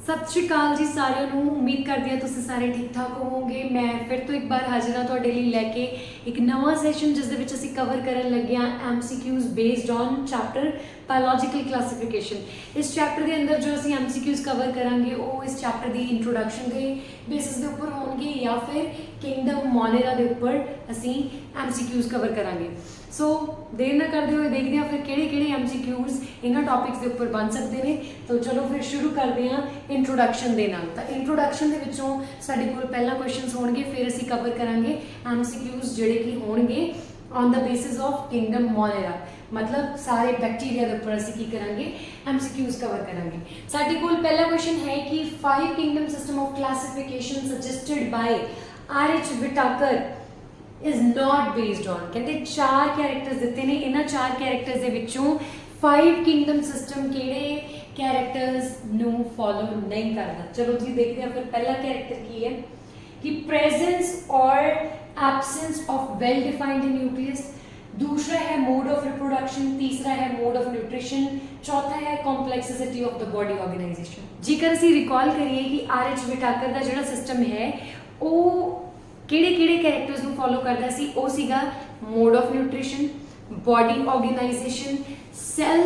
सत श्री अकाल जी सारिਆਂ ਨੂੰ उम्मीद करती ਹਾਂ ਤੁਸੀਂ ਸਾਰੇ ठीक ठाक ਹੋਵੋਗੇ। मैं फिर तो एक बार हाजिर ਹਾਂ ਤੁਹਾਡੇ ਲਈ ਲੈ ਕੇ ਇੱਕ ਨਵਾਂ ਸੈਸ਼ਨ ਜਿਸ ਦੇ ਵਿੱਚ ਅਸੀਂ ਕਵਰ ਕਰਨ ਲੱਗੇ ਹਾਂ MCQs based on chapter biological classification. ਇਸ ਚੈਪਟਰ ਦੇ ਅੰਦਰ ਜੋ ਅਸੀਂ MCQs ਕਵਰ ਕਰਾਂਗੇ ਉਹ ਇਸ ਚੈਪਟਰ ਦੀ ਇੰਟਰੋਡਕਸ਼ਨ ਦੇ ਬੇਸਿਸ ਦੇ ਉੱਪਰ ਹੋਣਗੇ ਜਾਂ ਫਿਰ ਕਿੰਗਡਮ ਮੋਨੇਰਾ ਦੇ ਉੱਪਰ ਅਸੀਂ MCQs ਕਵਰ ਕਰਾਂਗੇ। सो देर ना करते हुए देखते हैं फिर किहड़े MCQs इन्हां टॉपिक्स के उपर बन सकते हैं। तो चलो फिर शुरू करते हैं इंट्रोडक्शन के नाल। तो इंट्रोडक्शन के विचों साडे कोल पहला क्वेश्चन होणगे, फिर असीं कवर करांगे MCQs जिहड़े कि होणगे on the basis of kingdom Monera, मतलब सारे बैक्टीरिया के उपर असीं की करांगे MCQs कवर करांगे। साडे कोल पहला क्वेश्चन है कि 5 kingdom system of classification suggested by R.H. Whittaker is not based on. कहते 4 कैरेक्टर्स दिते ने, इन्हां 4 कैरेक्टर्स दे विचों 5 किंगडम सिस्टम किहड़े कैरेक्टर्स नूं फॉलो नहीं करता। चलो जी देखते हैं फिर पहला कैरेक्टर की है कि प्रेजेंस और absence of well defined nucleus, दूसरा है मोड ऑफ रिप्रोडक्शन, तीसरा है मोड ऑफ न्यूट्रिशन, चौथा है कॉम्प्लेक्सिसिटी ऑफ द बॉडी ऑर्गेनाइजेशन। जेकर असीं रिकॉल करिए कि R.H. Whittaker दा जिहड़ा सिस्टम है वो किहड़े कैरेक्टर्स नूं फॉलो करदा सी, ਉਹ ਸੀਗਾ mode of nutrition, body organization, cell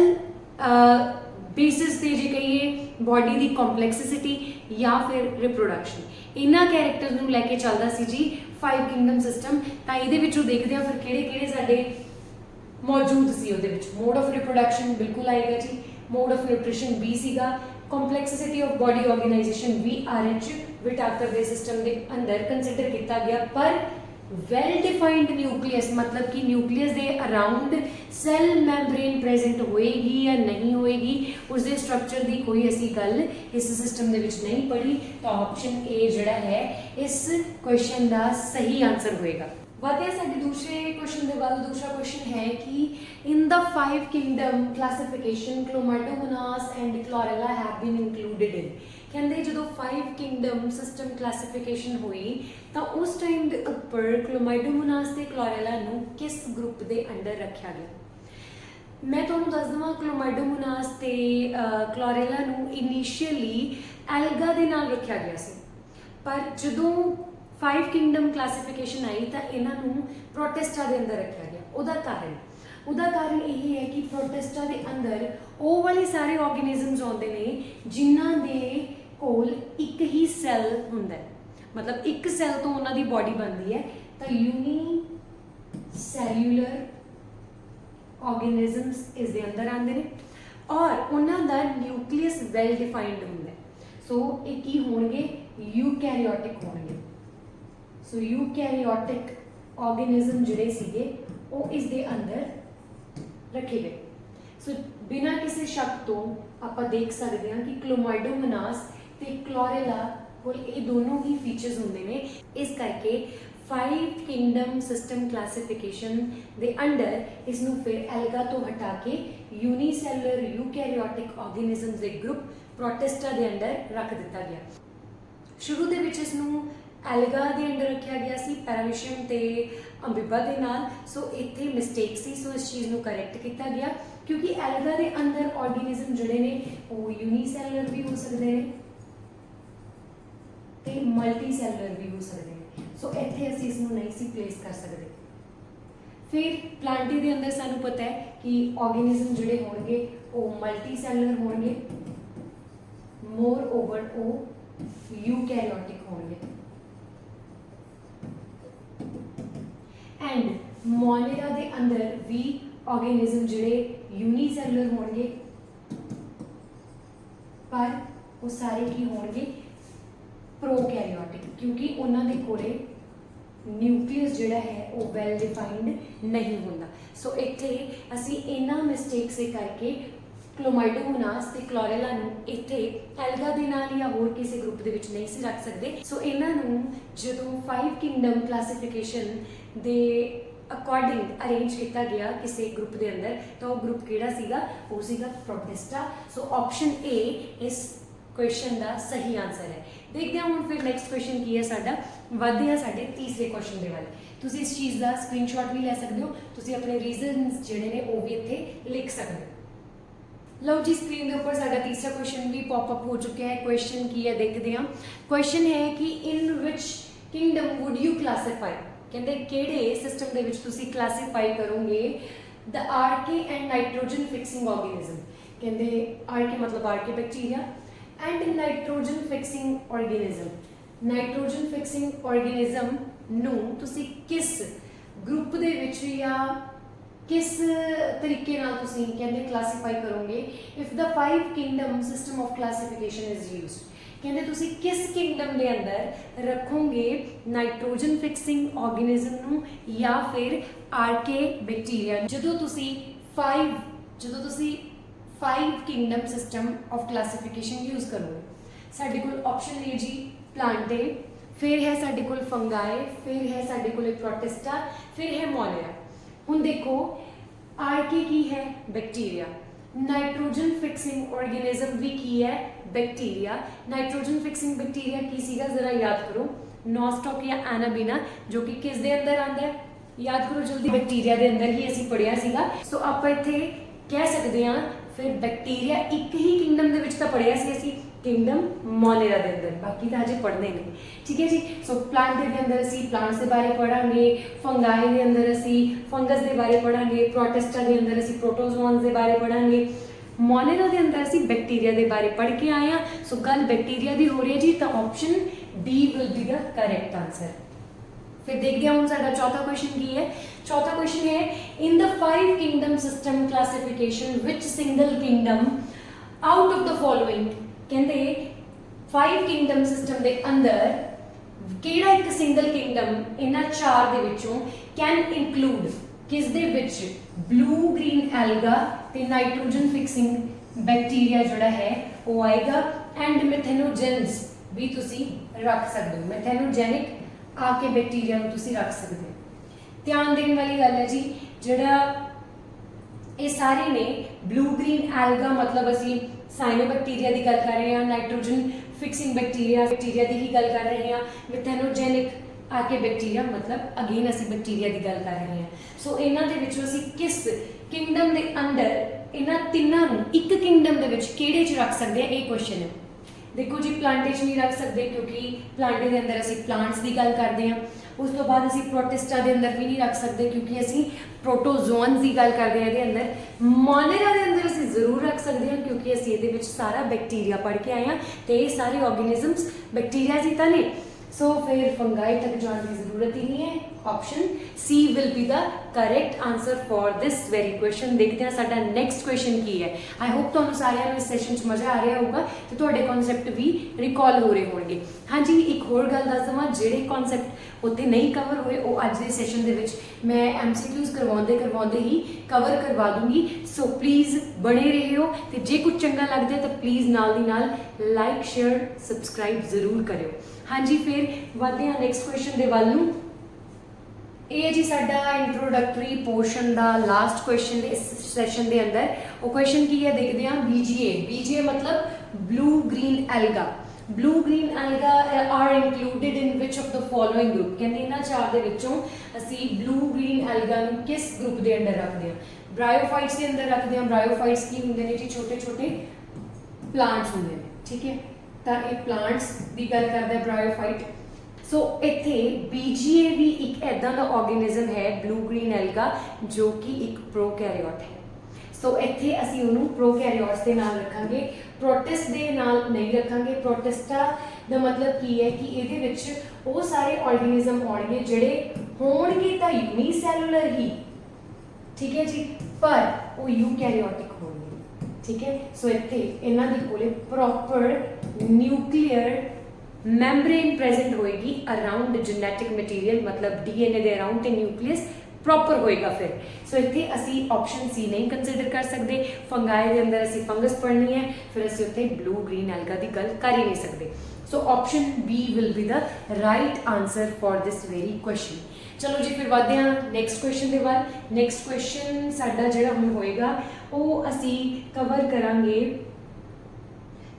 basis ते जे कहिए बॉडी की कॉम्प्लैक्सिसिटी या फिर रिप्रोडक्शन। इन्हां कैरेक्टर्स नूं लैके चलदा सी जी 5 किंगडम सिस्टम। तां इहदे विचों देखदे हां फिर किहड़े साडे मौजूद सी। उहदे विच मोड ऑफ रिप्रोडक्शन बिल्कुल आएगा जी, मोड ऑफ न्यूट्रिशन भी सीगा, कॉम्प्लैक्सिसिटी ऑफ बॉडी ऑर्गेनाइजेशन भी R.H. Whittaker के सिस्टम के अंदर कंसिडर किया गया। पर वैल डिफाइंड न्यूक्लियस मतलब कि न्यूक्लियस के अराउंड सैल मैंब्रेन प्रेजेंट होएगी या नहीं होएगी, उसके स्ट्रक्चर की कोई ऐसी गल इस सिस्टम के विच नहीं पढ़ी। तो ऑप्शन ए जिहड़ा है इस क्वेश्चन का सही आंसर होएगा। वादे साडे दूसरे क्वेश्चन के बाद दूसरा क्वेश्चन है कि in the 5 kingdom classification Chlamydomonas and Chlorella have been included in. कहते जो 5 किंगडम सिस्टम क्लासिफिकेशन हुई तो उस टाइम के उपर क्लोमाडोमोनास ते क्लोरेला नूं किस ग्रुप के अंडर रखा गया। मैं तुहानूं दस देवां क्लोमाडोमोनास ते क्लोरेला नूं इनिशियली एल्गा दे नाल रखा गया सी, पर जदों 5 किंगडम क्लासिफिकेशन आई तो इन्हों प्रोटेस्टा के अंदर रखा गया। उदा कारण यही है कि प्रोटेस्टा के अंदर वो वाले सारे ऑर्गेनिजम्स आते हैं जिन्हां दे कोल एक ही सैल हुंदा है, मतलब एक सैल तो उन्होंने बॉडी बनती है। तो यूनी सैल्यूलर ऑर्गेनिजम्स इस दे अंदर आते हैं और उन्हों का न्यूक्लियस वैल डिफाइंड हुंदा है। सो ये की होणगे यूकैरियोटिक होणगे। सो यूकैरियोटिक ऑर्गेनिज्म जिहड़े सीगे वो इस दे अंदर रखे गए। सो बिना किसी शक तो आप देख सकते हैं कि क्लोमाडोमोनास ते क्लोरेला कोल ये दोनों ही फीचर्स होंदे ने। इस करके 5 किंगडम सिस्टम क्लासिफिकेशन दे अंडर इसनूं फिर एल्गा तो हटा के यूनीसैलुलर यूकैरियोटिक ऑर्गेनिजम्स दे ग्रुप प्रोटेस्टा दे अंडर रख दिता गया। शुरू दे विच इसनूं एल्गा के अंडर रखा गया सी पैरामीशियम ते अंबीबा के नाल। सो इत्थे मिसटेक सी, सो इस चीज़ को करैक्ट किया गया क्योंकि एल्गा के अंदर ऑर्गेनिज्म जिहड़े ने वो यूनीसैलुलर भी हो सकते हैं ते मल्टीसैलुलर भी हो सकते हैं। सो इत्थे असीं इसनूं नहीं सी प्लेस कर सकते। फिर प्लांटी के अंदर सानूं पता है कि ऑर्गेनिज्म जिहड़े होणगे वो मल्टीसैलुलर होणगे, मोर ओवर वो यूकैरियोटिक होणगे। एंड मोनेरा दे अंदर भी ऑर्गेनिज्म जिहड़े यूनीसैलुलर होणगे पर वो सारे की होणगे प्रोकैरियोटिक, क्योंकि उन्हां दे कोले न्यूक्लियस जिहड़ा है वो वैल डिफाइंड नहीं होंदा। सो इत्थे असीं इन्हां मिसटेक से करके क्लोमाडोमोनास ते क्लोरेला नूं इत्थे एल्गा दे नाल या होर किसी ग्रुप दे विच नहीं सी रख सकदे। सो इन्हां नूं जदों 5 किंगडम क्लासिफिकेशन दे अकॉर्डिंग अरेंज किया गया किसी ग्रुप के अंदर तो वो ग्रुप किहड़ा सीगा, वो सीगा प्रोटेस्टा। सो ऑप्शन ए इस क्वेश्चन का सही आंसर है। देखते हैं हुण फिर नैक्सट क्वेश्चन की है साडा। वधदे हां साडे तीसरे क्वेश्चन के वाले। तुसीं इस चीज़ का स्क्रीनशॉट भी लै सकते हो, तुसीं अपने रीजनस जिहड़े ने वो भी इत्थे लिख सकते हो। ਲਓ ਜੀ, ਸਕਰੀਨ ਦੇ ਉੱਪਰ ਸਾਡਾ ਤੀਸਰਾ ਕੁਐਸਚਨ ਵੀ ਪॉप ਅਪ ਹੋ ਚੁੱਕਿਆ ਹੈ। ਕੁਐਸਚਨ ਕੀ ਹੈ ਦੇਖਦੇ ਹਾਂ। ਕੁਐਸਚਨ ਹੈ ਕਿ in which kingdom would you classify, ਕਹਿੰਦੇ ਕਿਹੜੇ ਸਿਸਟਮ ਦੇ ਵਿੱਚ ਤੁਸੀਂ ਕਲਾਸੀਫਾਈ ਕਰੋਗੇ the archaea and nitrogen fixing organism. ਕਹਿੰਦੇ ਆਰਕੇ ਮਤਲਬ archaea bacteria and nitrogen fixing organism. Nitrogen fixing organism ਨੂੰ ਤੁਸੀਂ ਕਿਸ ਗਰੁੱਪ ਦੇ ਵਿੱਚ ਜਾਂ किस तरीके नाल तुसी कहंदे क्लासीफाई करोगे if the 5 kingdom system of classification is used. कहंदे तुसी किस किंगडम दे अंदर रखोगे नाइट्रोजन फिक्सिंग ऑर्गेनिज्म नू या फिर आर्के बैक्टीरिया। जदों तुसी 5 kingdom system of classification use करोगे, साडे कोल ऑप्शन ए जी प्लांटे, फिर है साडे कोल फंगाई, फिर है साडे कोल प्रोटिस्टा, फिर है मोनेरा। ਹੁਣ देखो आर्के की है बैक्टीरिया, नाइट्रोजन फिक्सिंग ऑर्गेनिज्म भी की है बैक्टीरिया। नाइट्रोजन फिक्सिंग बैक्टीरिया की सीगा जरा याद करो, नॉस्टॉक या एनाबीना, जो कि किस दे अंदर आंदा है, याद करो जल्दी, बैक्टीरिया दे अंदर ही असी पढ़िया सीगा। सो आप इत्थे कह सकते हैं फिर बैक्टीरिया एक ही किंगडम दे विच तां पढ़िया सी असी, किंगडम मोनेरा दे अंदर, बाकी तो अजे पढ़ने नहीं। ठीक है जी। सो प्लांट के अंदर असी प्लांट्स के बारे पढ़ांगे, फंगाई के अंदर असी फंगस के बारे पढ़ांगे, प्रोटिस्टा के अंदर असी प्रोटोजोआंस के बारे पढ़ांगे, मोनेरा के अंदर असी बैक्टीरिया के बारे पढ़ के आए हैं। सो गल बैक्टीरिया की हो रही है जी, तो option D will be the correct answer. फिर देखते हैं हम साडा चौथा क्वेश्चन की है। चौथा क्वेश्चन है इन the 5 kingdom system classification which single kingdom out of the following. कहते 5 किंगडम सिस्टम के अंदर किहड़ा एक सिंगल किंगडम इन्हां 4 दे विचों कैन इंक्लूड किस दे विच ब्लू ग्रीन एल्गा ते नाइट्रोजन फिक्सिंग बैक्टीरिया जोड़ा है वो आएगा, एंड मिथेनोजेंस भी तुसी रख सकते हो, मिथेनोजेनिक आके बैक्टीरिया नूं तुसी रख सकते हो। ध्यान देने वाली गल है जी, जिहड़ा ये सारे ने ब्लू ग्रीन एल्गा मतलब असी साइनोबैक्टीरिया की गल कर रहे हैं, नाइट्रोजन फिक्सिंग बैक्टीरिया की ही गल कर रहे हैं, मिथेनोजेनिक आके बैक्टीरिया मतलब अगेन असी बैक्टीरिया की गल कर रहे हैं। सो इन्हां दे विचों असी किस किंगडम के अंदर इन्हां तिन्नां नूं एक किंगडम दे विच किहड़े च रख सकते हैं, ये क्वेश्चन है। देखो जी, प्लांटे च नहीं रख सकते क्योंकि प्लांटे के अंदर असी प्लांट्स की गल करते हैं। उस तो बाद असी प्रोटिस्टा के अंदर भी नहीं रख सकते क्योंकि असी प्रोटोजोन्स की गल करते हैं। ये अंदर मोनेरा के अंदर असी जरूर रख सकते हैं क्योंकि असी ये सारा बैक्टीरिया पढ़ के आए हैं, तो ये सारे ऑर्गेनिजम्स बैक्टीरिया ही तो ने। सो फिर फंगाई तक जाने की जरूरत ही नहीं है, option C will be the correct answer for this very question. देखते हैं साडा नेक्स्ट क्वेश्चन की है। आई होप तुहानूं सारिਆਂ ਨੂੰ इस सैशन च मज़ा आ रहा होगा तो तुहाडे कॉन्सैप्ट भी रिकॉल हो रहे होंगे। हाँ जी, एक होर गल दस देवां, जिहड़े कॉन्सैप्ट उत्ते नहीं कवर होए वो अज दे सैशन दे विच मैं MCQs करवाउंदे ही कवर करवा दूंगी। सो प्लीज़ बने रहियो, ते जे कुछ चंगा लगदा तो प्लीज़ नाल दी नाल लाइक शेयर सबसक्राइब जरूर करियो। हाँ जी, फिर वधदे हां नेक्स्ट क्वेश्चन दे वल नूं। ये जी साडा इंट्रोडक्टरी पोर्शन का लास्ट क्वेश्चन इस सैशन के अंदर। वो क्वेश्चन की है देखते हैं, BGA मतलब blue green algae. Blue green algae are included in which of the following group. कहते इन्हां 4 दे विचों असी ब्लू ग्रीन एल्गा नूं किस ग्रुप के अंडर रखते हैं, ब्रायोफाइट्स के अंदर रखते हैं। ब्रायोफाइट्स की होंगे ने जी, छोटे छोटे प्लांट्स होंगे ने। ठीक है, तो ये प्लांट्स की गल करता है ब्रायोफाइट। सो इत्थे BGA भी एक ऐदा का ऑर्गेनिज्म है ब्लू ग्रीन एल्गा जो कि एक प्रोकैरियोट है। सो इत्थे असी उन्होंने प्रोकैरियोट्स के नाल रखांगे, प्रोटिस्ट के नाल नहीं रखांगे। प्रोटिस्टा का मतलब की है कि ये विच वो सारे ऑर्गेनिज्म आउणगे जिहड़े होणगे तां यूनीसैलुलर ही, ठीक है जी, पर वो यूकैरियोटिक होणगे। ठीक है, सो इत्थे इन्हां दे कोले प्रॉपर न्यूक्लियर मैमब्रेन प्रेजेंट होएगी अराउंड जेनेटिक मटीरियल, मतलब DNA के अराउंड ते न्यूक्लियस प्रॉपर होएगा। फिर सो इत्थे असी ऑप्शन सी नहीं कंसीडर कर सकते। फंगाई के अंदर असी फंगस पढ़नी है, फिर असी उत्थे ब्लू ग्रीन एल्गा की गल कर ही नहीं सकते। So option B will be the right answer for this very question. चलो जी, फिर वधदे हां नेक्स्ट क्वेश्चन के बाद। नेक्स्ट क्वेश्चन साडा जिहड़ा हुण होएगा वो असी कवर करांगे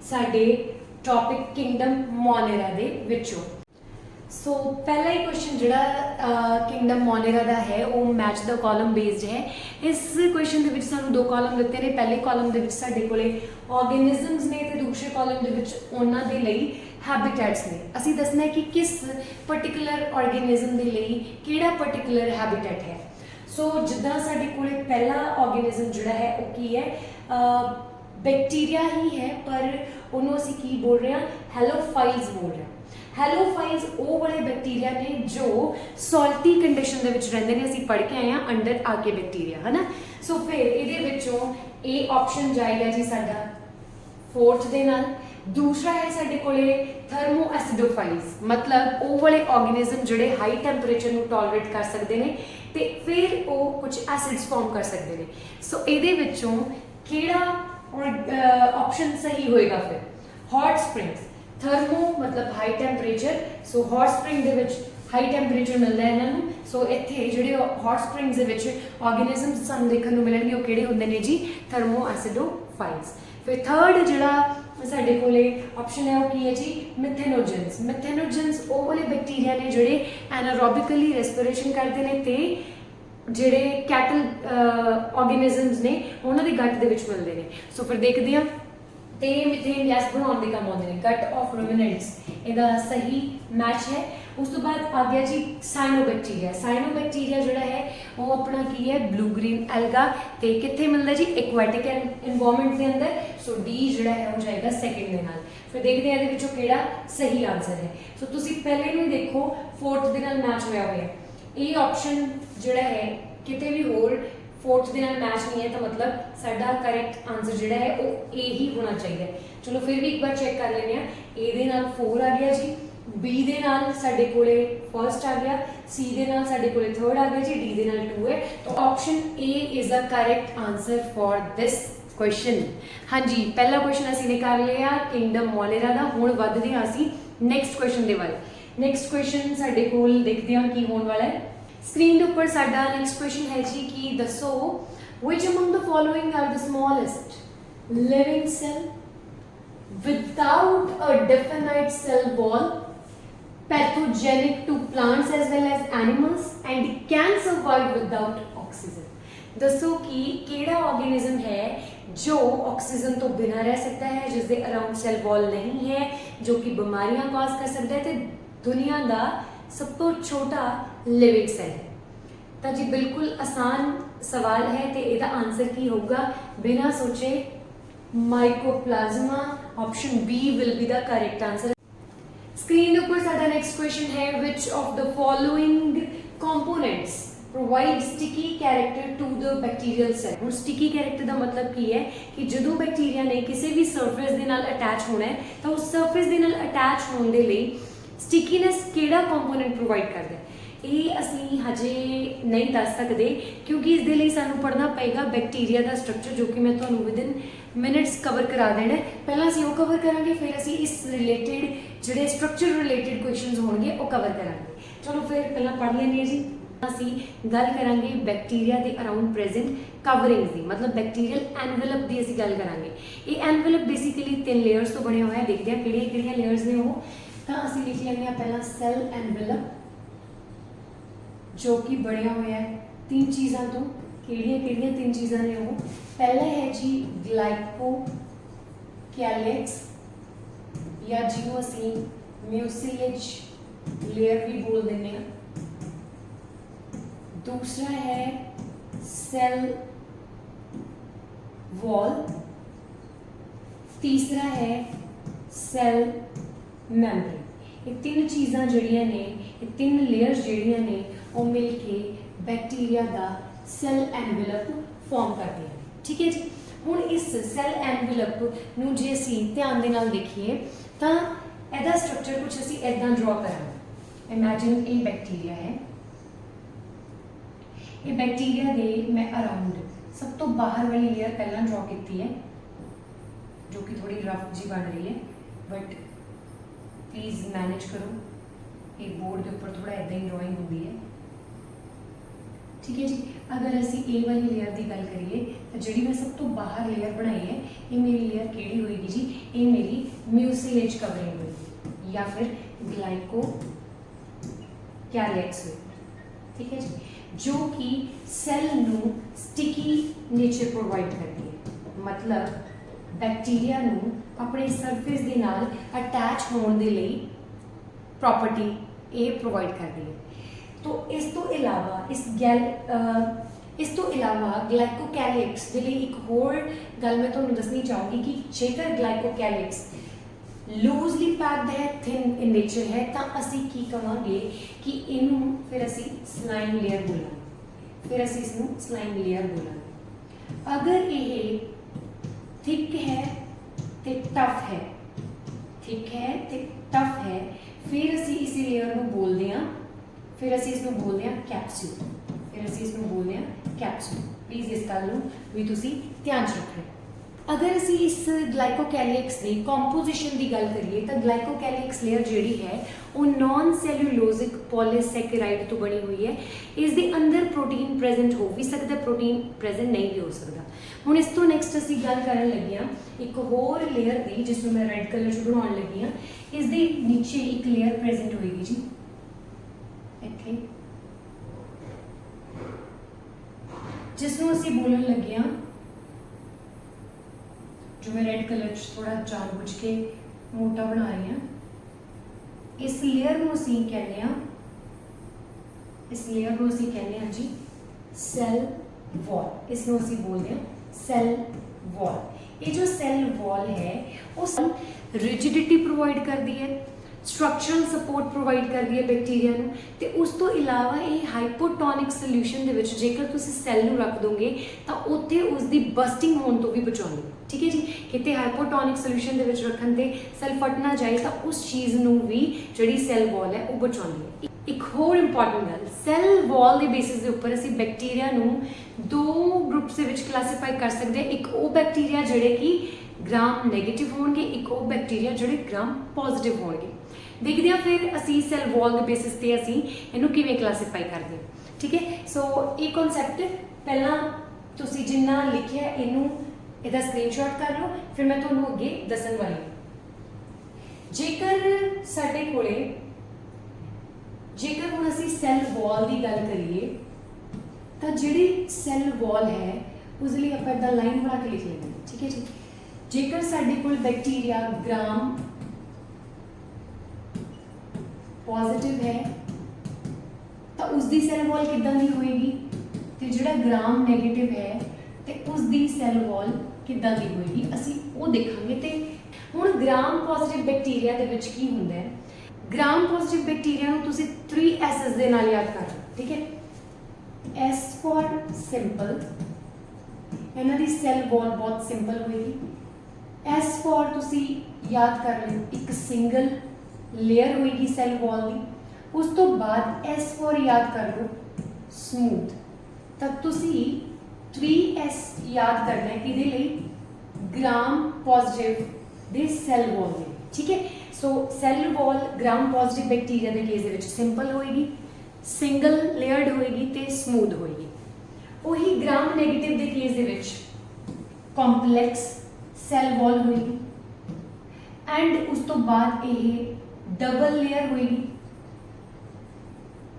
साडे टॉपिक किंगडम मोनेरा दे विचों। सो पहला ही क्वेश्चन जोड़ा किंगडम मोनेरा का है वो मैच द कॉलम बेस्ड है। इस क्वेश्चन के सानू दो कॉलम दिते ने, पहले कॉलम के साडे कोले ऑर्गेनिजम्स ने ते दूसरे कॉलम के उन्हां दे लई हैबिटेट्स ने। असी दसना है कि किस पर्टिकुलर ऑर्गेनिज्म के लिए किहड़ा पर्टिकुलर हैबिटेट है। सो जिद्दां साडे कोले पहला ऑर्गेनिज्म जिहड़ा है वो की है बैक्टीरिया ही है, पर उन्होंने असी की बोल रहे हैं हेलोफाइल्स बोल रहे हैं। हेलोफाइल्स वो वाले बैक्टीरिया ने जो सॉल्टी कंडीशन दे विच रहिंदे ने, असी पढ़ के आए हैं अंडर आके बैक्टीरिया है ना। सो फिर इहदे विचों ए ऑप्शन जाएगा जी साडा फोर्थ दे नाल। दूसरा है साडे कोले थर्मो एसिडोफाइल्स, मतलब वो वाले ऑर्गेनिज्म जिहड़े हाई टैंपरेचर नूं टॉलरेट कर सकते हैं ते फिर वो कुछ एसिड्स फॉर्म कर सकते हैं। सो इहदे विचों किहड़ा ऑप्शन सही होएगा? फिर हॉट स्प्रिंग्स, थर्मो मतलब high temperature, so hot spring दे विच हाई टैंपरेचर मिलता है इन्हों। सो इत्थे जिहड़े हॉट स्प्रिंग्स दे विच ऑर्गेनिजम्स सानूं देखण नूं मिलणगे वो किहड़े हुंदे ने जी? Thermoacidophiles. फिर थर्ड जिहड़ा साडे कोले ऑप्शन है वो की है जी मिथेनोजेंस। मिथेनोजेंस वो वाले बैक्टीरिया ने जिहड़े एनारोबिकली रेस्पिरेशन करते हैं ते जिहड़े कैटल ऑर्गेनिजम्स ने उन्होंने गट दे विच मिलते हैं। सो फिर देखते हैं तो मिथेन गैस बनाने के काम आते हैं। गट ऑफ रुमिनेंट्स इसका सही मैच है। उस तो बाद आ गया जी साइनोबैक्टीरिया। साइनोबैक्टीरिया जोड़ा है वो अपना की है ब्लू ग्रीन एल्गा, तो कितने मिलता जी? एक्वेटिक एनवायरनमेंट के अंदर। सो डी जोड़ा है वो जाएगा सेकंड के नाल। फिर देखते हैं ये केड़ा सही आंसर है। सो तुसी पहले नूं देखो फोर्थ के नाल मैच होया हुआ है। ये ऑप्शन जोड़ा है किते भी होर फोर्थ के नाल मैच नहीं है तो मतलब साडा करेक्ट आंसर जोड़ा है वो ए ही होना चाहिए। चलो फिर भी एक बार चेक कर लेने। ए दे नाल 4 आ गया जी, बी दे नाल साडे कोले फर्स्ट आ गया, सी दे नाल साडे कोले थर्ड आ गया जी, डी दे नाल 2 है। तो option A is the correct answer for this question. हाँ जी, पहला क्वेश्चन असी निकाल लिया किंगडम मोनेरा का। हुण वधदे हां असी नैक्सट क्वेश्चन दे वल। नैक्सट क्वेश्चन साडे कोल देखते हैं की होने वाला है। स्क्रीन के ऊपर साडा नैक्सट क्वेश्चन है जी कि दसो which among the following are the smallest living cell without a definite cell wall, pathogenic to plants as well as animals and can survive without oxygen। दसो कि केड़ा ऑर्गेनिज्म है जो ऑक्सीजन तो बिना रह सकता है, जिसके अराउंड सेल वॉल नहीं है, जो कि बीमारियां कॉज कर सकता है, तो दुनिया का सब तो छोटा लिविंग सेल है। तो जी बिल्कुल आसान सवाल है तो इसका आंसर की होगा? बिना सोचे mycoplasma. Option B will be the correct answer. Screen ऊपर साडा नेक्स्ट क्वेश्चन है which of the following components provide sticky character to the bacterial cell. हुण स्टिकी कैरेक्टर का मतलब की है कि जो बैक्टीरिया ने किसी भी सरफेस के नाल अटैच होना है तो उस सरफेस के नाल अटैच होने के लिए स्टिकीनेस किहड़ा कंपोनेंट प्रोवाइड करता है। ये असी हजे नहीं दस सकते क्योंकि इसके लिए सानू पढ़ना पेगा बैक्टीरिया का स्ट्रक्चर, जो कि मैं तुहानू विदिन मिनट्स कवर करा देना। पहला असी वो कवर करांगे, फिर असी इस रिलेटेड जिहड़े स्ट्रक्चर रिलेटेड क्वेश्चंस होंगे वो कवर करांगे। चलो फिर पहला पढ़ लेंगे जी। असी गल करांगे बैक्टीरिया के अराउंड प्रेजेंट कवरिंग्स की, मतलब बैक्टीरियल एनवेलप की असी गल करांगे। ये एनवेलप बेसिकली 3 लेयर्स तो बने हुए हैं। देखते हैं किहड़ियां लेयर्स ने वो। तो असी लिख लेंगे पहला सेल एनवेलप, जो कि बनया हुआ है 3 चीज़ों तो। किहड़ियां 3 चीज़ां ने वो? पहला है जी ग्लाइको कैलिक्स, या जिन्हों असी म्यूसिलेज लेयर भी बोल देने। दूसरा है सेल वॉल, तीसरा है सेल मेम्ब्रेन। ये 3 चीज़ां जड़ियां ने, ये 3 लेयर्स जड़ियां ने वो मिल के बैक्टीरिया का सेल एनवेलप फॉर्म करती हैं। ठीक है जी। हुण इस सेल एनवेलप नूं जे असीं ध्यान दे नाल देखिए तो इहदा स्ट्रक्चर कुछ असीं इदां ड्रॉ करांगे। इमेजिन ये बैक्टीरिया है, ये बैक्टीरिया के मैं अराउंड सब तो बाहर वाली लेयर पहला ड्रॉ की है, जो कि थोड़ी रफ जी बन रही है, बट प्लीज़ मैनेज करो। ये बोर्ड के ऊपर थोड़ा इदा ही ड्रॉइंग होती है। ठीक है जी। अगर असी ए वाली लेयर की गल करिए तो जी मैं सब तो बाहर लेयर बनाई है, ये मेरी लेयर केड़ी होएगी जी? ये मेरी म्यूसिलेज कवरिंग होगी या फिर ग्लाइको कैलैक्स होएगी, ठीक है जी, जो कि सैल नू स्टिकी नेचर प्रोवाइड करती है। मतलब बैक्टीरिया नू अपने सरफेस दे नाल अटैच होने दे लई प्रॉपर्टी ये प्रोवाइड करती है। तो इस तो इलावा इस तो इलावा ग्लाइकोकैलिक्स के लिए एक होर गल मैं तुहानूं दसनी चाहूँगी कि जेकर ग्लाइकोकैलिक्स लूजली पैक्ड है, थिन इन नेचर है, तो असी की कहांगे कि इनू फिर असी स्लाइम लेयर बोलांगे, फिर असी इसनूं स्लाइम लेयर बोलांगे। अगर ये थिक है तो टफ है, थिक है तो टफ है, फिर असी इस लेयर को बोलते हैं, फिर असी इसको बोलते हैं कैप्सूल, फिर असी इसको बोलते हैं कैप्सूल। प्लीज़ इस गल नूं भी तुसी ध्यान च रखना। अगर असी इस ग्लाइकोकैलिक्स की कंपोजिशन की गल करिए तो ग्लाइकोकैलिक्स लेयर जिहड़ी है वो नॉन सैल्यूलोजिक पॉलीसैकेराइड तो बनी हुई है। इस दे अंदर प्रोटीन प्रेजेंट हो भी सकता, प्रोटीन प्रेजेंट नहीं भी हो सकता। हुण इस तो नैक्सट असी गल करन लगे हां एक होर लेयर की, जिसनूं मैं रेड कलर च बनाउण लगी हां। इस दे नीचे एक लेयर प्रेजेंट होएगी जी, इत्थे, जिसनूं असी बोलण लगे हां, जो मैं रेड कलर थोड़ा जानबूझ के मोटा बना रही हूँ, इस लेयर को असी कहने हैं, इस लेयर को असी कहने हैं जी सैल वॉल। इसमें असी बोलते हैं सैल वॉल। ये जो सैल वॉल है वो रिजिडिटी प्रोवाइड करती है, स्ट्रक्चरल सपोर्ट प्रोवाइड करती है बैक्टीरिया नूं, ते उस तो इलावा ये हाइपोटोनिक सोल्यूशन दे विच जेकर तुसीं सैल नूं रख दोगे तो उत्थे उसकी बस्टिंग होने तो भी बचाउंदी है, ठीक है जी। किते हाइपोटोनिक सोल्यूशन दे विच रखन ते सैल फट ना जाए तो उस चीज़ नूं भी जिहड़ी सैल वॉल है वो बचाउंदी है। एक होर इंपॉर्टेंट गल, सैल वॉल के बेसिस के उपर असीं बैक्टीरिया नूं दो ग्रुप्स के विच क्लासीफाई कर सकते हैं। एक वो बैक्टीरिया जिहड़े कि ग्राम नैगेटिव होणगे, एक वो बैक्टीरिया जिहड़े ग्राम पॉजिटिव होणगे। देखते हैं फिर असी सैल वॉल के बेसिस पे असी इनू किवें क्लासीफाई करते हैं, ठीक है। सो ये कॉन्सैप्ट पहला तुसी जिन्ना लिखिया इनू इहदा स्क्रीनशॉट कर लो, फिर मैं तुहानूं अगे दसन वाली हूं। जेकर साडे कोले जेकर हुण असी सैल वॉल की गल करिए तो जिहड़ी सैल वॉल है उस लई आपां इदां लाइन बना के लिख लेंगे, ठीक है जी। जेकर साडे कोल बैक्टीरिया ग्राम पॉजिटिव है तो उसकी सैल वॉल किदां दी होएगी, तो जिहड़ा ग्राम नैगेटिव है तो उसकी सैल वॉल किदां दी होएगी असी वो देखांगे। ते हुण ग्राम पॉजिटिव बैक्टीरिया दे विच की हुंदा है, ग्राम पॉजिटिव बैक्टीरिया नूं तुसीं 3 S's दे नाल याद कर लो, ठीक है। S फॉर सिंपल, इन्हां दी सैल वॉल बहुत सिंपल होएगी। S फॉर तुसीं याद कर लो एक सिंगल लेयर होएगी सैल वॉल की। उस तो बाद S फॉर याद कर लो स्मूथ। तब तुसी 3S याद करना है किहदे लई, ग्राम पॉजिटिव दे सैल वॉल दे, ठीक है। So cell wall gram positive bacteria के केस दे विच सिंपल होएगी, सिंगल लेयर्ड होएगी ते स्मूथ होएगी। वही ग्राम नैगेटिव के केस दे विच कॉम्पलैक्स सैल वॉल होएगी एंड उस तो बाद ये डबल लेयर होएगी।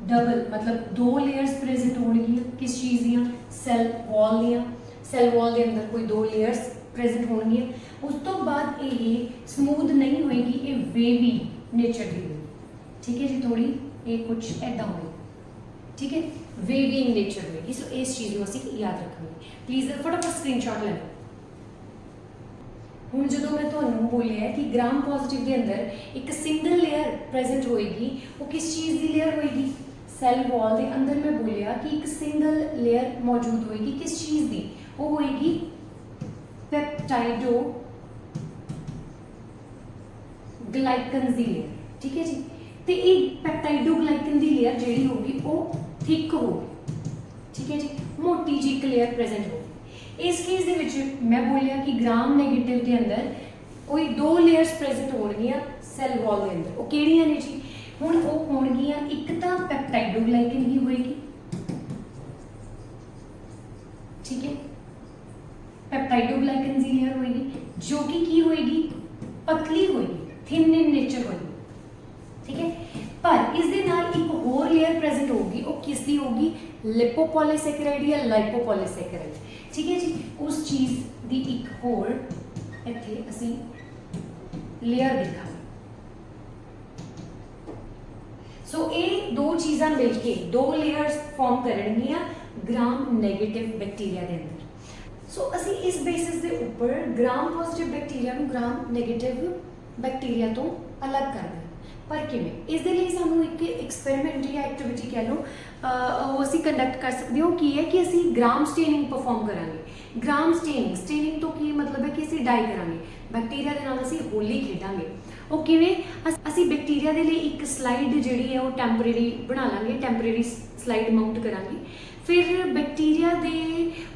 डबल मतलब 2 लेयर्स प्रेजेंट होणगियां किस चीज़ दियां, सैल वॉल दियां। सैल वॉल के अंदर कोई 2 लेयर्स प्रेजेंट होणगियां। उस तो बाद ये स्मूथ नहीं होएगी, ये वेवी नेचर की होएगी, ठीक है जी। थोड़ी ये कुछ ऐदा होएगी, ठीक है, वेवी इन नेचर होएगी। सो इस चीज़ को असीं याद रखांगे। प्लीज़ फटाफट स्क्रीनशॉट ले लो। हुण जो मैं तुहानूं बोलिया कि ग्राम पॉजिटिव के अंदर एक सिंगल लेयर प्रेजेंट होएगी, वो किस चीज़ की लेयर होएगी, सैल वॉल के अंदर मैं बोलिया कि एक सिंगल लेयर मौजूद होएगी किस चीज़ की, वो होएगी पेप्टाइडो ग्लाइकन की लेयर, ठीक है जी। तो ये पेप्टाइडो ग्लाइकन की लेयर जिहड़ी होगी वो थिक होगी, ठीक है जी, मोटी जी एक लेयर प्रेजेंट होगी। इस केस दे विच मैं बोलिया कि ग्राम नैगेटिव के अंदर कोई 2 लेयर्स प्रेजेंट होणगियां सैल वॉल के अंदर। वो किहड़ियां ने जी, हुण वो होणगियां एक तां पेप्टाइडोग्लाइकन ही होएगी, ठीक है, पेप्टाइडोग्लाइकन की लेयर होएगी जो कि की होएगी, पतली होएगी, थिन इन नेचर होएगी, ठीक है। पर इस दे नाल एक होर लेयर किस दी होगी, लिपोपॉलीसैकेराइड या लाइपोपॉलीसैकेराइड। ठीक है जी, उस चीज़ दी एक होर इत्थे असीं लेयर दिखांगे। सो ये दो चीज़ां मिलके दो लेयर्स फॉर्म करनगियां ग्राम नैगेटिव बैक्टीरिया के अंदर। सो असी इस बेसिस के ऊपर ग्राम पॉजिटिव बैक्टीरिया को ग्राम नैगेटिव बैक्टीरिया तो अलग कर दें। पर किवें, इस दे लई सानू एक एक्सपैरीमेंट या एक्टिविटी कह लो वो असी कंडक्ट कर सकते हो की है कि असी ग्राम स्टेनिंग परफॉर्म करांगे। ग्राम स्टेनिंग तो की मतलब है कि असी डाई करांगे बैक्टीरिया के नाल, असी होली खेडांगे। ਉਹ ਕਿਵੇਂ, ਅਸੀਂ ਬੈਕਟੀਰੀਆ ਦੇ ਲਈ ਇੱਕ ਸਲਾਈਡ ਜਿਹੜੀ ਹੈ ਉਹ ਟੈਂਪਰੇਰੀ ਬਣਾ ਲਾਂਗੇ, ਟੈਂਪਰੇਰੀ ਸਲਾਈਡ ਮਾਊਂਟ ਕਰਾਂਗੇ। ਫਿਰ ਬੈਕਟੀਰੀਆ ਦੇ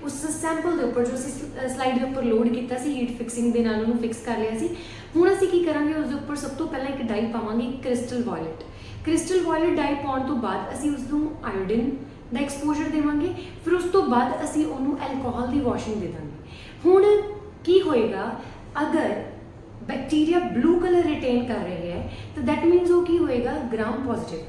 ਉਸ ਸੈਂਪਲ ਦੇ ਉੱਪਰ ਜੋ ਅਸੀਂ ਸਲਾਈਡ ਦੇ ਉੱਪਰ ਲੋਡ ਕੀਤਾ ਸੀ ਹੀਟ ਫਿਕਸਿੰਗ ਦੇ ਨਾਲ ਉਹਨੂੰ ਫਿਕਸ ਕਰ ਲਿਆ ਸੀ। ਹੁਣ ਅਸੀਂ ਕੀ ਕਰਾਂਗੇ, ਉਸ ਦੇ ਉੱਪਰ ਸਭ ਤੋਂ ਪਹਿਲਾਂ ਇੱਕ ਡਾਈ ਪਾਵਾਂਗੇ ਕ੍ਰਿਸਟਲ ਵਾਇਲਟ। ਕ੍ਰਿਸਟਲ ਵਾਇਲਟ ਡਾਈ ਪਾਉਣ ਤੋਂ ਬਾਅਦ ਅਸੀਂ ਉਸ ਨੂੰ ਆਇਓਡੀਨ ਦਾ ਐਕਸਪੋਜ਼ਰ ਦੇਵਾਂਗੇ। ਫਿਰ ਉਸ ਤੋਂ ਬਾਅਦ ਅਸੀਂ ਉਹਨੂੰ ਐਲਕੋਹਲ ਦੀ ਵਾਸ਼ਿੰਗ ਦੇ ਦਾਂਗੇ। ਹੁਣ ਕੀ ਹੋਏਗਾ, अगर बैक्टीरिया ब्लू कलर रिटेन कर रहे हैं तो दैट मीनस वो की होएगा ग्राम पॉजिटिव।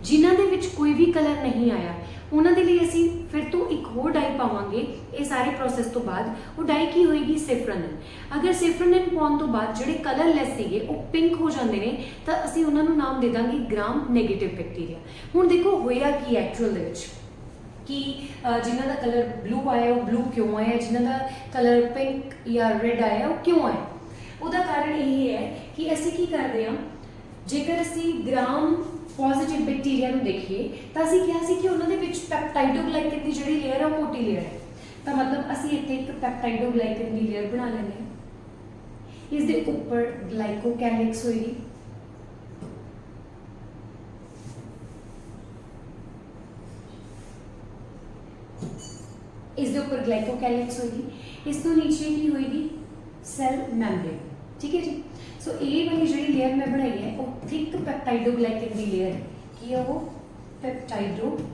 जिन्हां दे विच कोई भी कलर नहीं आया उन्हां दे लई असीं फिर तो एक होर डाई पावांगे। ये सारे प्रोसैस तो बाद वो डाई की होएगी सेफ्रोनिन। अगर सेफ्रोनिन पाउण तो बाद जिहड़े कलरलैस सीगे वो पिंक हो जाते हैं तो असीं उन्हां नूं नाम दे दांगे ग्राम नैगेटिव बैक्टीरिया। हुण देखो होया की एक्चुअल दे विच कि जिन्हां दा कलर ब्लू आया वो ब्लू क्यों आया, जिन्हां दा कलर पिंक या रेड आया वो क्यों आया। ਉਹਦਾ ਕਾਰਨ ਇਹ ਹੈ ਕਿ ਅਸੀਂ ਕੀ ਕਰਦੇ ਹਾਂ, ਜੇਕਰ ਅਸੀਂ ਗ੍ਰਾਮ ਪੋਜ਼ਿਟਿਵ ਬੈਕਟੀਰੀਆ ਨੂੰ ਦੇਖੀਏ ਤਾਂ ਅਸੀਂ ਕਿਹਾ ਸੀ ਕਿ ਉਹਨਾਂ ਦੇ ਵਿੱਚ ਪੈਪਟਾਈਡੋਗਲਾਈਕਨ ਦੀ ਜਿਹੜੀ ਲੇਅਰ ਹੈ ਉਹ ਮੋਟੀ ਲੇਅਰ ਹੈ। ਤਾਂ ਮਤਲਬ ਅਸੀਂ ਇੱਥੇ ਇੱਕ ਪੈਪਟਾਈਡੋਗਲਾਈਕਨ ਦੀ ਲੇਅਰ ਬਣਾ ਲੈਂਦੇ ਹਾਂ। ਇਸ ਦੇ ਉੱਪਰ ਗਲਾਈਕੋਕੈਲਿਕਸ ਹੋਏਗੀ, ਇਸ ਦੇ ਉੱਪਰ ਗਲਾਈਕੋਕੈਲਿਕਸ ਹੋਏਗੀ। ਇਸ ਤੋਂ ਨੀਚੇ ਕੀ ਹੋਏਗੀ, ਸੈਲ ਮੈਂਬਰੇਨ। ठीक है जी। सो ये वाली जी लेयर मैं बनाई है वो थिक पैप्टाइडोग्लाइकन की लेयर है। की है वो पैप्टाइडोग्लाइकन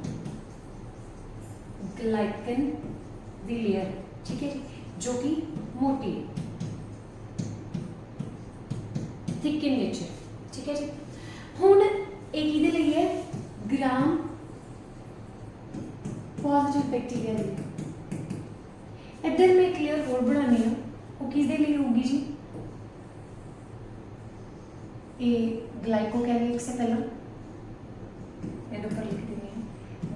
की लेयर है। ठीक है जी, जो कि मोटी है, थिक इन नेचर। ठीक है जी। हुण एक किहदे लई है, ग्राम पॉजिटिव बैक्टीरिया दे। इधर मैं क्लियर होर बनानी है वो किसदे लई होगी जी, ये ग्लाइकोकैलिक्स है। पहला मेरे ऊपर लिख देनी है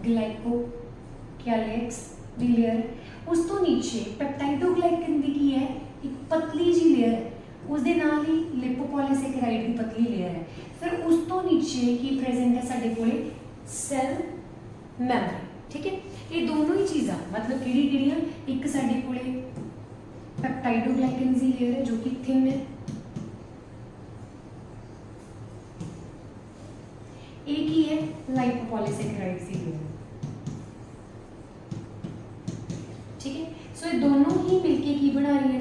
ग्लाइकोकैलिक्स दी लेयर। उस तो नीचे पेप्टाइडोग्लाइकन दी की है एक पतली जी लेयर है, उस दे नाल ही लिपोपॉलीसैकेराइड की पतली लेयर है। फिर उस तो नीचे की प्रेजेंट है साडे कोले सेल मैम्ब्रेन। ठीक है, ये दोनों ही चीज़ां मतलब किहड़ी-किहड़ियां, एक साडे कोले पेप्टाइडोग्लाइकन दी लेयर है जो कि थिन है, एक ही है लाइपोपॉलीसैकेराइड की लेयर। ठीक है, सो ये दोनों ही मिलके की बना रही है,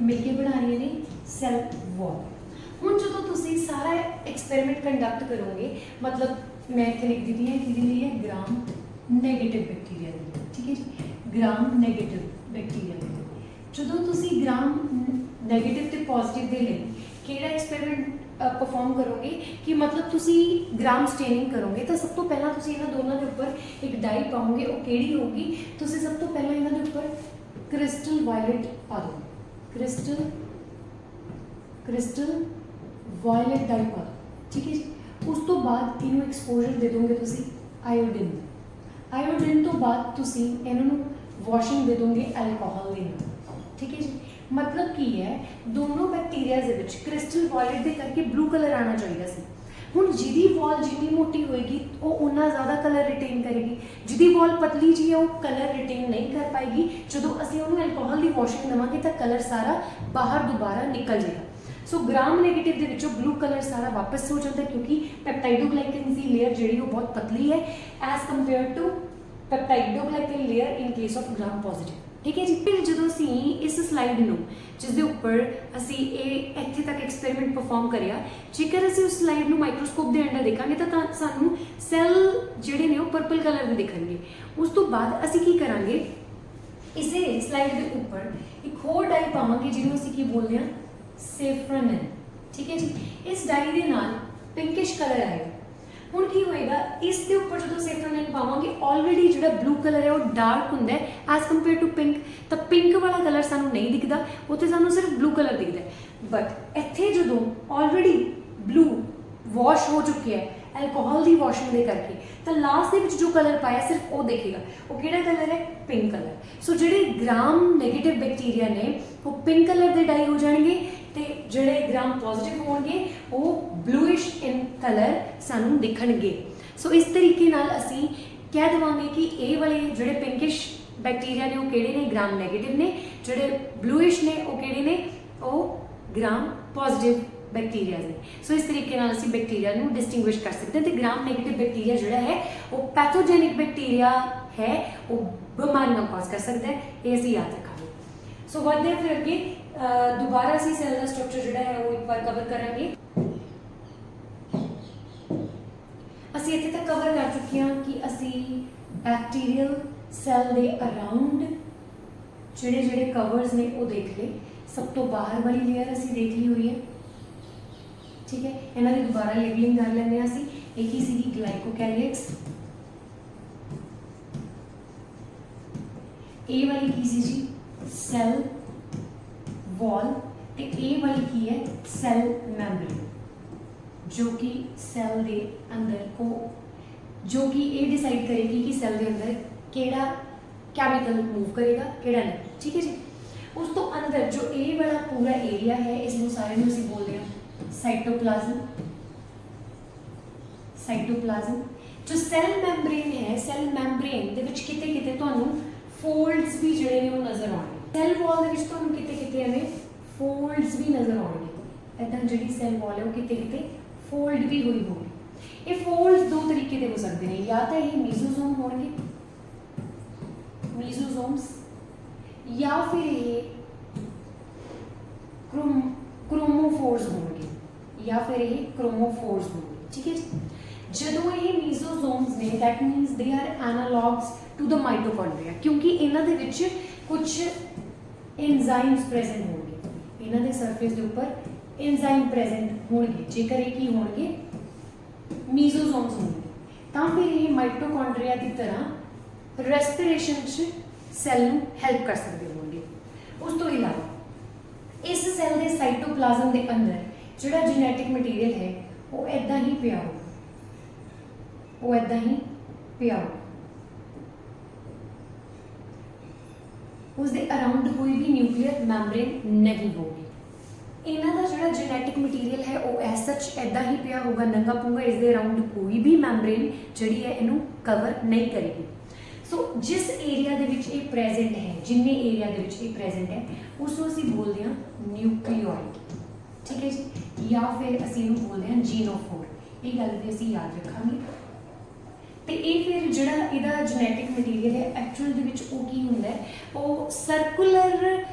मिलके बना रही है सेल वॉल। हुण जो तुसीं सारा एक्सपेरिमेंट कंडक्ट करोगे, मतलब मैं इत्थे लिख दी है कि लिए ग्राम नैगेटिव बैक्टीरिया दी। ठीक है जी, ग्राम नैगेटिव बैक्टीरिया दी जो तुसीं ग्राम नैगेटिव ते पॉजिटिव दे लई किहड़ा एक्सपेरिमेंट परफॉर्म करोगे कि मतलब तुसी ग्राम स्टेनिंग करोगे तो सब तो पहला तुसी इन्हां दोनों के ऊपर एक डाई पाओगे। वो केड़ी होगी, तुसी सब तो पहला इन्हां दे ऊपर क्रिस्टल वायलेट पा दो, क्रिस्टल वायलेट डाई पा दो। ठीक है जी, उस तो बाद इन्हों एक्सपोजर दे दोगे तुसी आयोडीन। आयोडीन तो बाद तुसी इन्हों वॉशिंग दे दोगे एल्कोहल दे नाल। ठीक है जी, मतलब की है दोनों बैक्टीरिया दे विच क्रिस्टल वायलेट दे करके ब्लू कलर आना चाहिए सी। हुण जिहदी वॉल जिन्नी मोटी होएगी वो उन्ना ज़्यादा कलर रिटेन करेगी, जिहदी वॉल पतली जी है वो कलर रिटेन नहीं कर पाएगी। जो असीं उहनूं एल्कोहल की वॉशिंग देवांगे तो कलर सारा बाहर दोबारा निकल जाएगा। सो ग्राम नैगेटिव दे विचों ब्लू कलर सारा वापस हो जाता है क्योंकि पेप्टाइडोग्लाइकन की लेयर जिहड़ी वो बहुत पतली है as compare to peptidoglycan layer in case of gram positive. ठीक है जी, फिर जो असी इस स्लाइड में जिसके उपर असी इत्थे तक एक्सपेरिमेंट परफॉर्म करिया, जेकर असी उस स्लाइड में माइक्रोस्कोप के अंडर देखांगे तो सानू सैल जिहड़े ने पर्पल कलर के दिखणगे। उस तो बाद असी की करांगे, इसे स्लाइड के ऊपर एक होर डाई पावांगे जिन्होंने असी की बोलते हैं सेफ्रोनिन। ठीक है जी, इस डाई के नाल पिंकिश कलर आएगा। ਹੁਣ ਕੀ ਹੋਏਗਾ, ਇਸ ਦੇ ਉੱਪਰ ਜਦੋਂ ਸੇਫਰਨ ਲਾਈਨ ਪਾਵਾਂਗੇ ਆਲਰੇਡੀ ਜਿਹੜਾ ਬਲੂ ਕਲਰ ਹੈ ਉਹ ਡਾਰਕ ਹੁੰਦਾ ਹੈ ਐਜ਼ ਕੰਪੇਅਰ ਟੂ ਪਿੰਕ, ਤਾਂ ਪਿੰਕ ਵਾਲਾ ਕਲਰ ਸਾਨੂੰ ਨਹੀਂ ਦਿਖਦਾ, ਉੱਥੇ ਸਾਨੂੰ ਸਿਰਫ ਬਲੂ ਕਲਰ ਦਿਖਦਾ ਹੈ। ਬਟ ਇੱਥੇ ਜਦੋਂ ਆਲਰੇਡੀ ਬਲੂ ਵਾਸ਼ ਹੋ ਚੁੱਕਿਆ ਹੈ ਐਲਕੋਹਲ ਦੀ ਵਾਸ਼ਿੰਗ ਦੇ ਕਰਕੇ, ਤਾਂ ਲਾਸਟ ਦੇ ਵਿੱਚ ਜੋ ਕਲਰ ਪਾਇਆ ਸਿਰਫ ਉਹ ਦੇਖੇਗਾ, ਉਹ ਕਿਹੜਾ ਕਲਰ ਹੈ, ਪਿੰਕ ਕਲਰ। ਸੋ ਜਿਹੜੇ ਗ੍ਰਾਮ ਨੈਗੇਟਿਵ ਬੈਕਟੀਰੀਆ ਨੇ ਉਹ ਪਿੰਕ ਕਲਰ ਦੇ ਡਾਈ ਹੋ ਜਾਣਗੇ, ਤੇ ਜਿਹੜੇ ਗ੍ਰਾਮ ਪੋਜ਼ਿਟਿਵ ਹੋਣਗੇ ਉਹ ਬਲੂਇਸ਼ ਇਨ ਕਲਰ ਸਾਨੂੰ ਦਿਖਣਗੇ। ਸੋ ਇਸ ਤਰੀਕੇ ਨਾਲ ਅਸੀਂ ਕਹਿ ਦੇਵਾਂਗੇ ਕਿ ਇਹ ਵਾਲੇ ਜਿਹੜੇ ਪਿੰਕਿਸ਼ ਬੈਕਟੀਰੀਆ ਨੇ ਉਹ ਕਿਹੜੇ ਨੇ, ਗ੍ਰਾਮ ਨੈਗੇਟਿਵ ਨੇ, ਜਿਹੜੇ ਬਲੂਇਸ਼ ਨੇ ਉਹ ਕਿਹੜੇ ਨੇ, ਉਹ ਗ੍ਰਾਮ ਪੋਜ਼ਿਟਿਵ ਬੈਕਟੀਰੀਆ ਨੇ। ਸੋ ਇਸ ਤਰੀਕੇ ਨਾਲ ਅਸੀਂ ਬੈਕਟੀਰੀਆ ਨੂੰ ਡਿਸਟਿੰਗੁਇਸ਼ ਕਰ ਸਕਦੇ ਹਾਂ। ਤੇ ਗ੍ਰਾਮ ਨੈਗੇਟਿਵ ਬੈਕਟੀਰੀਆ ਜਿਹੜਾ ਹੈ ਉਹ ਪੈਥੋਜੈਨਿਕ ਬੈਕਟੀਰੀਆ ਹੈ, ਉਹ ਬਿਮਾਰੀਆਂ ਕਾਜ਼ ਕਰ ਸਕਦਾ ਹੈ, ਇਹ ਅਸੀਂ ਯਾਦ ਰੱਖਾਂਗੇ। ਸੋ ਵਧਦੇ ਹਾਂ ਫਿਰ ਅੱਗੇ, ਦੁਬਾਰਾ ਅਸੀਂ ਸੈੱਲ ਦਾ ਸਟਰਕਚਰ ਜਿਹੜਾ ਹੈ ਉਹ ਇੱਕ ਵਾਰ ਕਵਰ ਕਰਾਂਗੇ। ਅਸੀਂ ਇੱਥੇ ਤੱਕ ਕਵਰ ਕਰ ਚੁੱਕੇ ਹਾਂ ਕਿ ਅਸੀਂ ਬੈਕਟੀਰੀਅਲ ਸੈੱਲ ਦੇ ਅਰਾਊਂਡ ਜਿਹੜੇ ਜਿਹੜੇ ਕਵਰਸ ਨੇ ਉਹ ਦੇਖ ਲਏ। ਸਭ ਤੋਂ ਬਾਹਰ ਵਾਲੀ ਲੇਅਰ ਅਸੀਂ ਦੇਖ ਲਈ ਹੋਈ ਹੈ, ਠੀਕ ਹੈ। ਇਹਨਾਂ ਦੀ ਦੁਬਾਰਾ ਲੇਬਲਿੰਗ ਕਰ ਲੈਂਦੇ ਹਾਂ ਅਸੀਂ। ਇਹ ਕੀ ਸੀਗੀ, ਗਲਾਈਕੋਕੈਰੀਓਟਸ। ਇਹ ਵਾਲੀ ਕੀ ਸੀ ਜੀ, ਸੈੱਲ ਵॉल, ਤੇ ਇਹ ਵਾਲੀ ਕੀ ਹੈ, ਸੈੱਲ ਮੈਂਬਰੇਨ, ਜੋ ਕਿ ਸੈੱਲ ਦੇ ਅੰਦਰ ਕੋ, ਜੋ ਕਿ ਇਹ ਡਿਸਾਈਡ ਕਰੇਗੀ ਕਿ ਸੈੱਲ ਦੇ ਅੰਦਰ ਕਿਹੜਾ ਕੈਮੀਕਲ ਮੂਵ ਕਰੇਗਾ, ਕਿਹੜਾ ਨਹੀਂ, ਠੀਕ ਹੈ ਜੀ। ਉਸ ਤੋਂ ਅੰਦਰ ਜੋ ਇਹ ਵਾਲਾ ਪੂਰਾ ਏਰੀਆ ਹੈ, ਇਸ ਨੂੰ ਸਾਰੇ ਨੂੰ ਅਸੀਂ ਬੋਲਦੇ ਹਾਂ ਸਾਈਟੋਪਲਾਜ਼ਮ। ਸਾਈਟੋਪਲਾਜ਼ਮ ਜੋ ਸੈੱਲ ਮੈਂਬਰੇਨ ਹੈ, ਸੈੱਲ ਮੈਂਬਰੇਨ ਦੇ ਵਿੱਚ ਕਿਤੇ ਕਿਤੇ ਤੁਹਾਨੂੰ ਫੋਲਡਸ ਵੀ ਜਿਹੜੇ ਨੇ ਉਹ ਨਜ਼ਰ ਆਉਣਗੇ। ਸੈੱਲ ਵਾਲ ਦੇ ਵਿੱਚ ਤੁਹਾਨੂੰ ਕਿਤੇ ਕਿਤੇ ਐਵੇਂ ਫੋਲਡਸ ਵੀ ਨਜ਼ਰ ਆਉਣਗੇ। ਇੱਦਾਂ ਜਿਹੜੀ ਸੈੱਲ ਵਾਲ ਹੈ ਉਹ ਕਿਤੇ ਕਿਤੇ ਫੋਲਡ ਵੀ ਹੋਈ ਹੋਊਗੀ। ਇਹ ਫੋਲਡਸ ਦੋ ਤਰੀਕੇ ਦੇ ਹੋ ਸਕਦੇ ਨੇ, ਜਾਂ ਤਾਂ ਇਹ ਮੀਜ਼ੋਜ਼ੋਮ ਹੋਣਗੇ, ਮੀਜ਼ੋਜ਼ੋਮਸ, ਜਾਂ ਫਿਰ ਇਹ क्रोमोफोर्स होंगे, या फिर ये क्रोमोफोर्स होंगे, ठीक है जी। ਜਦੋਂ ਇਹ ਮੀਜ਼ੋਜ਼ੋਮਸ ਨੇ that means they are analogs to the mitochondria, ਕਿਉਂਕਿ ਇਹਨਾਂ ਦੇ ਵਿੱਚ ਕੁਝ एंजाइम्स प्रेजेंट ਹੋਣਗੇ, ਇਹਨਾਂ ਦੇ ਸਰਫੇਸ ਦੇ ਉੱਪਰ एंजाइम प्रेजेंट ਹੋਣਗੇ। ਜੇਕਰ ਇਹ ਕੀ ਹੋਣਗੇ, ਮੀਜ਼ੋਜ਼ੋਮਸ ਹੋਣਗੇ, ਤਾਂ ਫਿਰ ਇਹ ਮਾਈਟੋਕੌਂਡਰੀਆ ਦੀ ਤਰ੍ਹਾਂ ਰੈਸਪੀਰੇਸ਼ਨ 'ਚ ਸੈੱਲ ਨੂੰ ਹੈਲਪ ਕਰ ਸਕਦੇ ਹੋਣਗੇ। ਉਸ ਤੋਂ ਇਲਾਵਾ ਇਸ ਸੈੱਲ ਦੇ ਸਾਈਟੋਪਲਾਜ਼ਮ ਦੇ ਅੰਦਰ ਜਿਹੜਾ ਜੈਨੇਟਿਕ ਮਟੀਰੀਅਲ ਹੈ ਉਹ ਇੱਦਾਂ ਹੀ ਪਿਆ ਹੋਊਗਾ, ਉਹ ਇੱਦਾਂ ਹੀ ਪਿਆ ਹੋਊਗਾ। ਉਸ ਦੇ ਅਰਾਊਂਡ ਕੋਈ ਵੀ ਨਿਊਕਲੀਅਰ ਮੈਂਬਰੇਨ ਨਹੀਂ ਹੋਊਗੀ। ਇਹਨਾਂ ਦਾ ਜਿਹੜਾ ਜੈਨੇਟਿਕ ਮਟੀਰੀਅਲ ਹੈ ਉਹ ਐਸ ਸੱਚ ਇੱਦਾਂ ਹੀ ਪਿਆ ਹੋਊਗਾ, ਨੰਗਾ ਪੂੰਗਾ। ਇਸ ਦੇ ਅਰਾਊਂਡ ਕੋਈ ਵੀ ਮੈਂਬਰੇਨ ਜਿਹੜੀ ਹੈ ਇਹਨੂੰ ਕਵਰ ਨਹੀਂ ਕਰੇਗੀ। ਸੋ ਜਿਸ ਏਰੀਆ ਦੇ ਵਿੱਚ ਇਹ ਪ੍ਰੈਜ਼ੈਂਟ ਹੈ, ਜਿੰਨੇ ਏਰੀਆ ਦੇ ਵਿੱਚ ਇਹ ਪ੍ਰੈਜ਼ੈਂਟ ਹੈ, ਉਸ ਨੂੰ ਅਸੀਂ ਬੋਲਦੇ ਹਾਂ ਨਿਊਕਲੀਓਇਡ, ਠੀਕ ਹੈ ਜੀ, ਜਾਂ ਫਿਰ ਅਸੀਂ ਇਹਨੂੰ ਬੋਲਦੇ ਹਾਂ ਜੀਨੋਫੋਰ। ਇਹ ਗੱਲ ਵੀ ਅਸੀਂ ਯਾਦ ਰੱਖਾਂਗੇ। ਤੇ ਇਹ ਫਿਰ ਜਿਹੜਾ ਇਹਦਾ ਜੈਨੇਟਿਕ ਮਟੀਰੀਅਲ ਹੈ ਐਕਚੁਅਲ ਦੇ ਵਿੱਚ ਉਹ ਕੀ ਹੁੰਦਾ ਹੈ, ਉਹ ਸਰਕੂਲਰ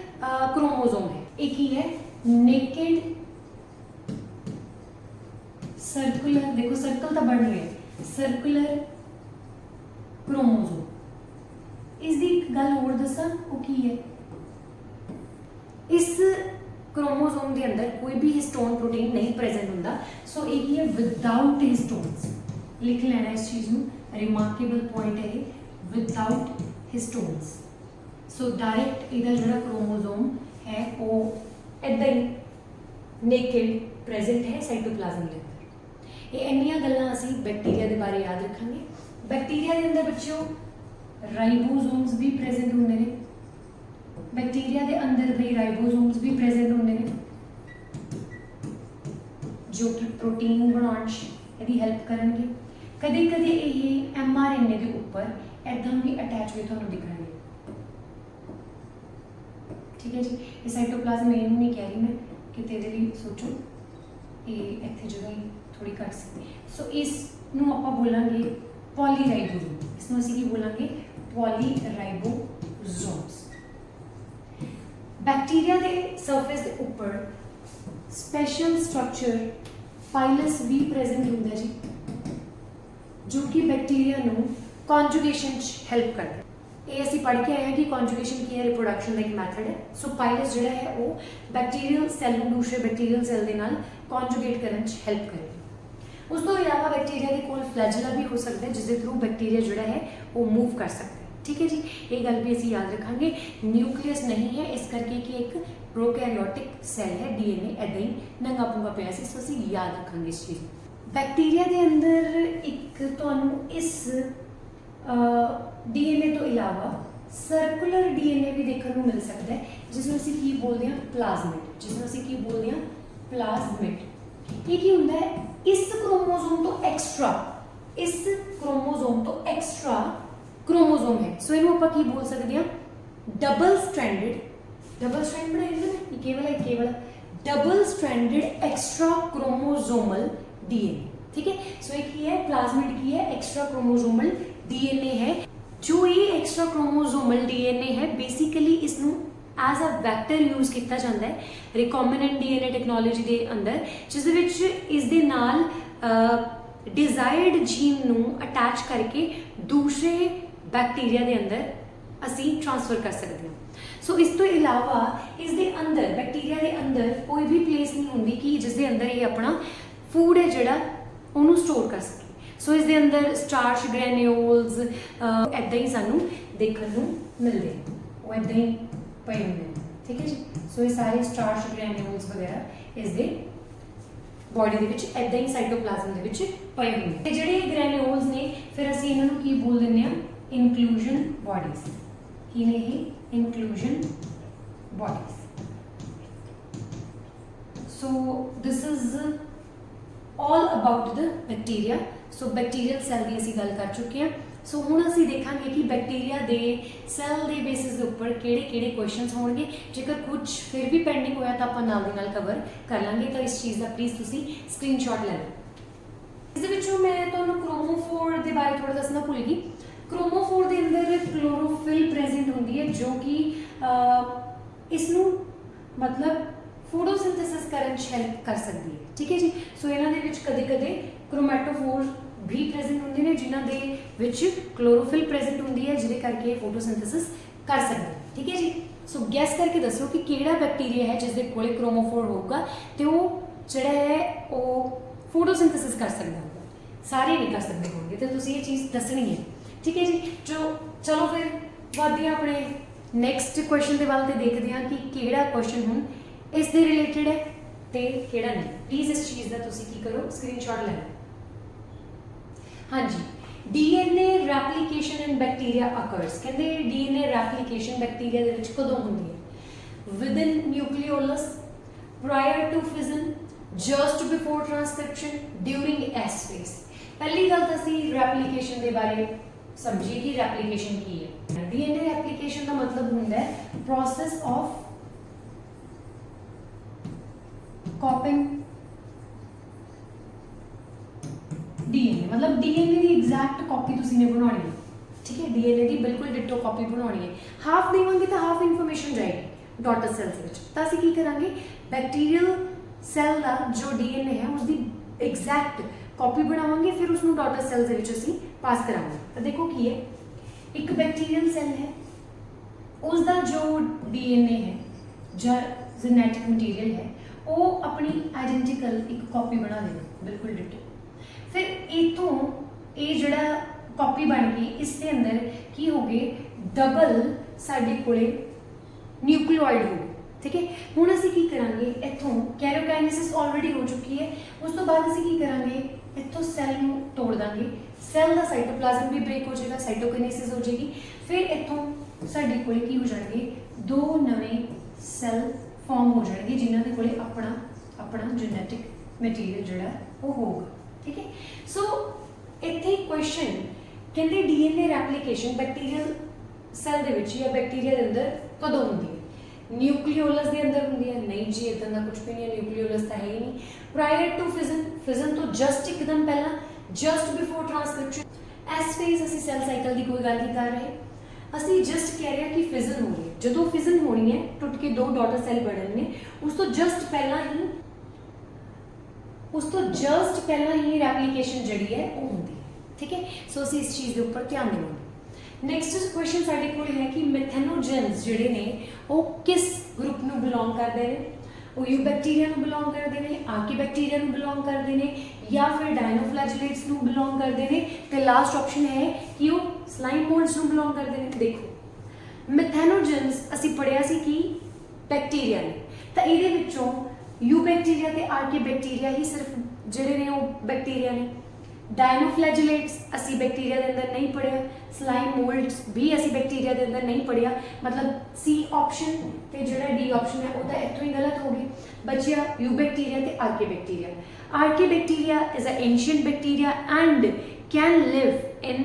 ਕ੍ਰੋਮੋਜ਼ੋਮ ਹੈ। ਇਹ ਕੀ ਹੈ, ਨੇਕਡ ਸਰਕੂਲਰ, ਦੇਖੋ ਸਰਕਲ ਤਾਂ ਬਣ ਰਿਹਾ, ਸਰਕੂਲਰ ਕ੍ਰੋਮੋਜ਼ੋਮ। ਇਸ ਦੀ ਇੱਕ ਗੱਲ ਹੋਰ ਦੱਸਾਂ, ਉਹ ਕੀ ਹੈ, ਇਸ ਕ੍ਰੋਮੋਜ਼ੋਮ ਦੇ ਅੰਦਰ ਕੋਈ ਵੀ ਹਿਸਟੋਨ ਪ੍ਰੋਟੀਨ ਨਹੀਂ ਪ੍ਰੈਜ਼ੈਂਟ ਹੁੰਦਾ। ਸੋ ਇਹ ਕੀ ਹੈ, ਵਿਦਆਊਟ ਹਿਸਟੋਨਸ। ਲਿਖ ਲੈਣਾ ਇਸ ਚੀਜ਼ ਨੂੰ, ਰਿਮਾਰਕੇਬਲ ਪੁਆਇੰਟ ਹੈ, ਵਿਦਆਊਟ ਹਿਸਟੋਨਸ। ਸੋ ਡਾਇਰੈਕਟ ਇਹਦਾ ਜਿਹੜਾ ਕ੍ਰੋਮੋਜ਼ੋਮ ਹੈ ਉਹ ਇੱਦਾਂ ਹੀ ਨੇਕਡ ਪ੍ਰੈਜ਼ੈਂਟ ਹੈ ਸਾਈਟੋਪਲਾਜ਼ਮ ਦੇ ਅੰਦਰ। ਇਹ ਇੰਨੀਆਂ ਗੱਲਾਂ ਅਸੀਂ ਬੈਕਟੀਰੀਆ ਦੇ ਬਾਰੇ ਯਾਦ ਰੱਖਾਂਗੇ। ਬੈਕਟੀਰੀਆ ਦੇ ਅੰਦਰ ਬੱਚਿਓ ਰਾਈਬੋਸੋਮਸ ਵੀ ਪ੍ਰੈਜ਼ੈਂਟ ਹੁੰਦੇ ਨੇ, ਬੈਕਟੀਰੀਆ ਦੇ ਅੰਦਰ ਵੀ ਰਾਈਬੋਸੋਮਸ ਵੀ ਪ੍ਰੈਜ਼ੈਂਟ ਹੁੰਦੇ ਨੇ, ਜੋ ਕਿ ਪ੍ਰੋਟੀਨ ਬਣਾਉਣ 'ਚ ਇਹਦੀ ਹੈਲਪ ਕਰਨਗੇ। ਕਦੇ ਕਦੇ ਇਹ mRNA ਦੇ ਉੱਪਰ ਇੱਦਾਂ ਵੀ ਅਟੈਚ ਹੋਏ ਤੁਹਾਨੂੰ ਦਿਖਣਗੇ, ਠੀਕ ਹੈ ਜੀ। ਇਹ ਸਾਈਟੋਪਲਾਜ਼ਮ ਇਹਨੂੰ ਨਹੀਂ ਕਹਿ ਰਹੀ ਮੈਂ, ਕਿਤੇ ਇਹਦੇ ਲਈ ਸੋਚੋ, ਇਹ ਇੱਥੇ ਜਗ੍ਹਾ ਹੀ ਥੋੜੀ ਘੱਟ ਸੀ। ਸੋ ਇਸ ਨੂੰ ਆਪਾਂ ਬੋਲਾਂਗੇ ਪੋਲੀਰਾਈਬੋਸੋਮ। ਇਸ ਨੂੰ ਅਸੀਂ ਕੀ ਬੋਲਾਂਗੇ, ਪੋਲੀਰਾਈਬੋਸੋਮਸ। ਬੈਕਟੀਰੀਆ ਦੇ ਸਰਫੇਸ ਦੇ ਉੱਪਰ ਸਪੈਸ਼ਲ ਸਟਰਕਚਰ ਪਾਈਲਸ ਵੀ ਪ੍ਰੈਜ਼ੈਂਟ ਹੁੰਦਾ ਜੀ, ਜੋ ਕਿ ਬੈਕਟੀਰੀਆ ਨੂੰ ਕੌਨਜੂਗੇਸ਼ਨ 'ਚ ਹੈਲਪ ਕਰਦਾ। ਇਹ ਅਸੀਂ ਪੜ੍ਹ ਕੇ ਆਏ ਹਾਂ ਕਿ ਕੌਨਜੂਗੇਸ਼ਨ ਕੀ ਹੈ, ਰਿਪਰੋਡਕਸ਼ਨ ਦਾ ਇੱਕ ਮੈਥਡ ਹੈ। ਸੋ ਪਾਈਲਸ ਜਿਹੜਾ ਹੈ ਉਹ ਬੈਕਟੀਰੀਅਲ ਸੈੱਲ ਨੂੰ ਦੂਸਰੇ ਬੈਕਟੀਰੀਅਲ ਸੈੱਲ ਦੇ ਨਾਲ ਕੌਨਜੂਗੇਟ ਕਰਨ 'ਚ ਹੈਲਪ ਕਰੇਗਾ। उस तो इलावा बैक्टीरिया के कोल फ्लैजिला भी हो सकता है जिसके थ्रू बैक्टीरिया जोड़ा है वो मूव कर सकता है। ठीक है जी, ये गल भी असीं याद रखांगे। न्यूक्लियस नहीं है इस करके कि एक प्रोकैरियोटिक सैल है, डीएनए ऐदा ही नंगा पुंगा पिया सी, सो असीं याद रखांगे इस चीज़। बैक्टीरिया के अंदर एक तुहानूं इस डीएनए तो इलावा सर्कुलर डीएनए भी देखने को मिल सकता है जिसमें असीं की बोलते हैं प्लाज्मिड, जिसमें असीं की बोलते हैं प्लाज्मिड। ये की हुंदा है इस क्रोमोसोम तो एक्स्ट्रा, इस क्रोमोसोम तो एक्स्ट्रा क्रोमोसोम है, सो इनू आपां की बोल सकते हैं डबल स्ट्रैंडेड, डबल स्ट्रैंड बनाई ना केवल double stranded extra chromosomal DNA. ठीक है, सो एक ही है प्लाज्मिड की है एक्स्ट्रा क्रोमोसोमल डीएनए है। जो ये एक्स्ट्रा क्रोमोसोमल डीएनए है बेसिकली इसनू एज अ वैक्टर यूज किया जाता है रिकॉम्बिनेंट डीएनए टैक्नोलॉजी के अंदर, जिस विच इस दे नाल डिजायर्ड जीन नू अटैच करके दूसरे बैक्टीरिया के अंदर असी ट्रांसफर कर सकते हैं। सो इस तो इलावा इस दे अंदर बैक्टीरिया के अंदर कोई भी प्लेस नहीं होंदी कि जिस दे अंदर ये अपना फूड है जिहड़ा उन्होंने स्टोर कर सके। सो इस दे अंदर स्टार्च ग्रैन्यूल्स ऐदा ही सानू देखने को मिलते हैं, वो ऐदा ही पे होंगे। ठीक है जी, सो ये सारे स्टार्च ग्रैन्यूल्स वगैरह इस दे बॉडी दे विच ऐदा ही साइटोप्लाज्म दे विच पे होंगे। ते जिहड़े ग्रैन्यूल्स ने फिर असीं इन्हां नूं की बोल दिंदे आ इंक्लूजन बॉडीज, की ने ही inclusion bodies. So this is all about the bacteria. So bacterial cell की असीं गल कर चुके हैं। सो हुण असीं देखांगे कि बैक्टीरिया दे सैल दे बेसिस दे उपर किहड़े क्वेश्चनस होणगे। जेकर कुछ फिर भी पेंडिंग होया तां आपां नाल दी नाल कवर कर लांगे, तो इस चीज़ का प्लीज़ तुसीं स्क्रीनशॉट ले लो। इस दे विचों मैं तुहानूं क्रोमोफोर दे बारे थोड़ा दसना भुल गई। क्रोमोफोर के अंदर क्लोरोफिल प्रेजेंट होती है जो कि इसनू मतलब फोटोसिंथेसिस करन हेल्प कर सकती है। ठीक है जी, सो इन्हां दे विच कदे-कदे क्रोमैटोफोर भी प्रेजेंट होंदे ने जिन्हां दे विच क्लोरोफिल प्रेजेंट होंदी है जिहदे करके फोटोसिंथेसिस कर सकते हैं। ठीक है जी, सो गैस करके दसो कि किहड़ा बैक्टीरिया है जिसदे कोले क्रोमोफोर होगा ते वो जिहड़ा है वो फोटोसिंथेसिस कर सकदा होगा। सारे नहीं कर सकते होंगे तो तुसीं ये चीज़ दसनी है। ठीक है जी, जो चलो फिर बढ़ते अपने नैक्सट क्वेश्चन के वाल देखते हैं कि किहड़ा क्वेश्चन हुण इस दे रिलेटेड है तो किहड़ा नहीं। प्लीज़ इस चीज़ का तुसीं की करो स्क्रीनशॉट ले लो। हाँ जी, DNA replication in bacteria occurs. कहते डीएनए रैप्लीकेशन बैक्टीरिया दे विच कदों हुंदी है? Within nucleolus, prior to fission, just before transcription, during S phase. पहली गल तो असीं रैप्लीकेशन के बारे समझिए कि रैप्लीकेशन की है। डीएनए रैप्लीकेशन का मतलब होता है प्रोसेस ऑफ कॉपिंग डीएनए, मतलब डीएनए की एग्जैक्ट कॉपी तुसीं ने बनानी है। ठीक है, डीएनए की बिल्कुल डिटो कॉपी बनानी है। हाफ देवांगे तो हाफ इन्फॉर्मेशन जाएगी डॉटर सेल्स विच। तो असीं की करांगे बैक्टीरियल सेल का जो डीएनए है उसकी एग्जैक्ट कॉपी बनावांगे, फिर उसनूं डॉटर सेल्स दे विच असीं पास करांगे। तो देखो की है, एक बैक्टीरियल सेल है, उसका जो डीएनए है जो जेनेटिक मटीरियल है वो अपनी आइडेंटिकल एक कॉपी बना देगा बिल्कुल डिटो। फिर इतों ये जड़ा कॉपी बन गई, इसके अंदर की हो गए डबल साडे कोले न्यूक्लियोइड हो गए। ठीक है, हुण असीं की करांगे इत्थों कैरोकाइनेसिस ऑलरेडी हो चुकी है, उस तो बाद असीं की करांगे इत्थों सैल नूं तोड़ दांगे, सैल का साइटोप्लाज्म भी ब्रेक हो जाएगा, साइटोकाइनेसिस हो जाएगी। फिर इत्थों साडे कोले की हो जाएंगे दो नवे सैल फॉर्म हो जाएंगे जिन्हां दे कोले अपना अपना जेनेटिक मटीरियल जिहड़ा वो होगा। ठीक है, सो इत्थे क्वेश्चन कहते डीएनए रैप्लीकेशन बैक्टीरियल सैल दे विच या बैक्टीरिया दे अंदर कदों हुंदी है? न्यूक्लियोलस दे अंदर हुंदी है? नहीं जी, इदां दा कुछ भी नहीं है, न्यूक्लियोलस तो है ही नहीं। प्रायर टू फिजन, फिजन तो जस्ट एकदम पहला, just before transcription. S phase असीं सेल साइकिल की कोई गल नहीं कर रहे, असीं जस्ट कह रहे हैं कि फिजन हो रही है। जदों फिजन होनी है टुट के दो डॉटर सेल बनने, उस तो जस्ट पहला ही रैप्लीकेशन जिहड़ी है वो होंदी है। ठीक है, सो असीं इस चीज़ के उपर ध्यान देवांगे। नैक्सट क्वेश्चन साडे कोल है कि मैथेनोजेन्स जिहड़े ने वो किस ग्रुप नूं बिलोंग करदे ने? ਉਹ ਯੂ ਬੈਕਟੀਰੀਆ ਨੂੰ ਬਿਲੋਂਗ ਕਰਦੇ ਨੇ, ਆਰਕੀ ਬੈਕਟੀਰੀਆ ਨੂੰ ਬਿਲੋਂਗ ਕਰਦੇ ਨੇ, ਜਾਂ ਫਿਰ ਡਾਇਨੋਫਲੈਜੇਲੇਟਸ ਨੂੰ ਬਿਲੋਂਗ ਕਰਦੇ ਨੇ, ਤੇ ਲਾਸਟ ਆਪਸ਼ਨ ਹੈ ਕਿ ਉਹ ਸਲਾਈਮ ਮੋਲਡਸ ਨੂੰ ਬਿਲੋਂਗ ਕਰਦੇ ਨੇ। ਦੇਖੋ ਮੈਥੈਨੋਜਨਸ ਅਸੀਂ ਪੜ੍ਹਿਆ ਸੀ ਕਿ ਬੈਕਟੀਰੀਆ ਨੇ, ਤਾਂ ਇਹਦੇ ਵਿੱਚੋਂ ਯੂ ਬੈਕਟੀਰੀਆ ਤੇ ਆਰਕੀ ਬੈਕਟੀਰੀਆ ਹੀ ਸਿਰਫ ਜਿਹੜੇ ਨੇ ਉਹ ਬੈਕਟੀਰੀਆ ਨੇ। ਡਾਇਨੋਫਲੈਜੇਲੇਟਸ ਅਸੀਂ ਬੈਕਟੀਰੀਆ ਦੇ ਅੰਦਰ ਨਹੀਂ ਪੜ੍ਹਿਆ, ਸਲਾਈਮ ਮੋਲਡਸ ਵੀ ਅਸੀਂ ਬੈਕਟੀਰੀਆ ਦੇ ਅੰਦਰ ਨਹੀਂ ਪੜ੍ਹਿਆ, ਮਤਲਬ ਸੀ ਆਪਸ਼ਨ ਤੇ ਜਿਹੜਾ ਡੀ ਆਪਸ਼ਨ ਹੈ ਉਹ ਤਾਂ ਇੱਥੋਂ ਹੀ ਗਲਤ ਹੋ ਗਈ। ਬਚਿਆ ਯੂ ਬੈਕਟੀਰੀਆ ਤੇ archaebacteria. Archaebacteria is a ancient bacteria and can live in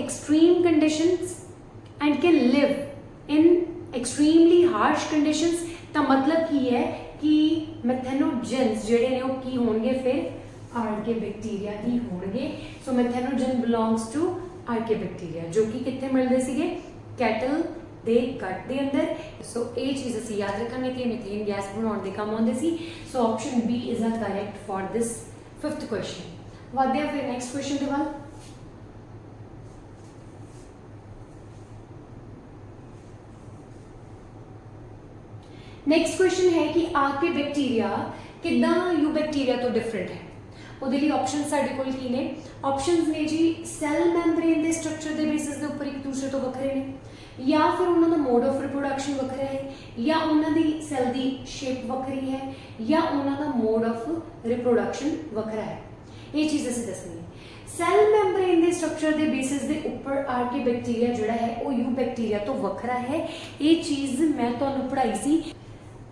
extreme conditions and can live in extremely harsh conditions। ਤਾਂ ਮਤਲਬ ਕੀ ਹੈ ਕਿ ਮੈਥੈਨੋਜਨਸ ਜਿਹੜੇ ਨੇ ਉਹ ਕੀ ਹੋਣਗੇ, ਫਿਰ ਆਰਕੇ ਬੈਕਟੀਰੀਆ ਹੀ ਹੋਣਗੇ। ਸੋ ਮੈਥੈਨੋਜਨ ਬਿਲੋਂਗਸ ਟੂ ਆਰਕੇ ਬੈਕਟੀਰੀਆ, ਜੋ ਕਿ ਕਿੱਥੇ ਮਿਲਦੇ ਸੀਗੇ, ਕੈਟਲ ਦੇ ਗੱਟ ਦੇ ਅੰਦਰ। ਸੋ ਇਹ ਚੀਜ਼ ਅਸੀਂ ਯਾਦ ਰੱਖਾਂਗੇ ਕਿ ਮੀਥੇਨ ਗੈਸ ਬਣਾਉਣ ਦੇ ਕੰਮ ਆਉਂਦੇ ਸੀ। So option B is a correct for this 5th question. ਵਧਦੇ ਹਾਂ ਫਿਰ ਨੈਕਸਟ ਕੁਐਸਚਨ ਦੇ ਵੱਲ। ਨੈਕਸਟ ਕੁਐਸਚਨ ਹੈ ਕਿ ਆਰਕੇ ਬੈਕਟੀਰੀਆ ਕਿੱਦਾਂ ਯੂ ਬੈਕਟੀਰੀਆ ਤੋਂ ਡਿਫਰੈਂਟ ਹੈ। ਉਹਦੇ ਲਈ ਆਪਸ਼ਨ ਸਾਡੇ ਕੋਲ ਕੀ ਨੇ? ਆਪਸ਼ਨਸ ਨੇ ਜੀ ਸੈਲ ਮੈਂਬਰੇਨ ਦੇ ਸਟਰਕਚਰ ਦੇ ਬੇਸਿਸ ਦੇ ਉੱਪਰ ਇੱਕ ਦੂਸਰੇ ਤੋਂ ਵੱਖਰੇ ਨੇ, ਜਾਂ ਫਿਰ ਉਹਨਾਂ ਦਾ ਮੋਡ ਆਫ ਰਿਪਰੋਡਕਸ਼ਨ ਵੱਖਰਾ ਹੈ, ਜਾਂ ਉਹਨਾਂ ਦੀ ਸੈਲ ਦੀ ਸ਼ੇਪ ਵੱਖਰੀ ਹੈ, ਜਾਂ ਉਹਨਾਂ ਦਾ ਮੋਡ ਆਫ ਰਿਪਰੋਡਕਸ਼ਨ ਵੱਖਰਾ ਹੈ। ਇਹ ਚੀਜ਼ ਅਸੀਂ ਦੱਸਣੀ ਹੈ। ਸੈਲ ਮੈਂਬਰੇਨ ਦੇ ਸਟਰਕਚਰ ਦੇ ਬੇਸਿਸ ਦੇ ਉੱਪਰ ਆਰਕੇ ਬੈਕਟੀਰੀਆ ਜਿਹੜਾ ਹੈ ਉਹ ਯੂ ਬੈਕਟੀਰੀਆ ਤੋਂ ਵੱਖਰਾ ਹੈ। ਇਹ ਚੀਜ਼ ਮੈਂ ਤੁਹਾਨੂੰ ਪੜ੍ਹਾਈ ਸੀ।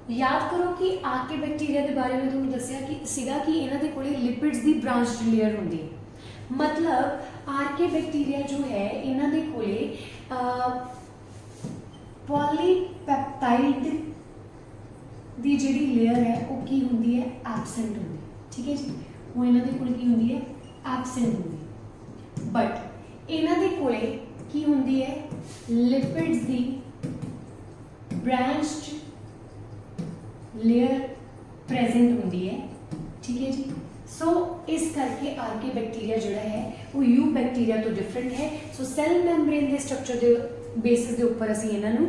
याद करो कि आर्के बैक्टीरिया के बारे में तुहानूं दस्सिया कि सीगा कि इन्हां दे कोले लिपिड्स दी ब्रांच्ड लेयर हुंदी है। मतलब आर्के बैक्टीरिया जो है इन्हां दे कोले पॉलीपेप्टाइड दी जिहड़ी लेयर है वो की हुंदी है, एब्सेंट हुंदी है। ठीक है जी, वो इन्हां दे कोले की हुंदी है, एब्सेंट हुंदी है। बट इन्हां दे कोले की हुंदी है, लिपिड्स दी ब्रांच्ड लेयर प्रेजेंट होंदी है। ठीक है जी। सो इस करके आर्के बैक्टीरिया जोड़ा है वो यू बैक्टीरिया तो डिफरेंट है। सो सैल मैंब्रेन के स्ट्रक्चर के बेसिस के उपर असीं इन्हां नूं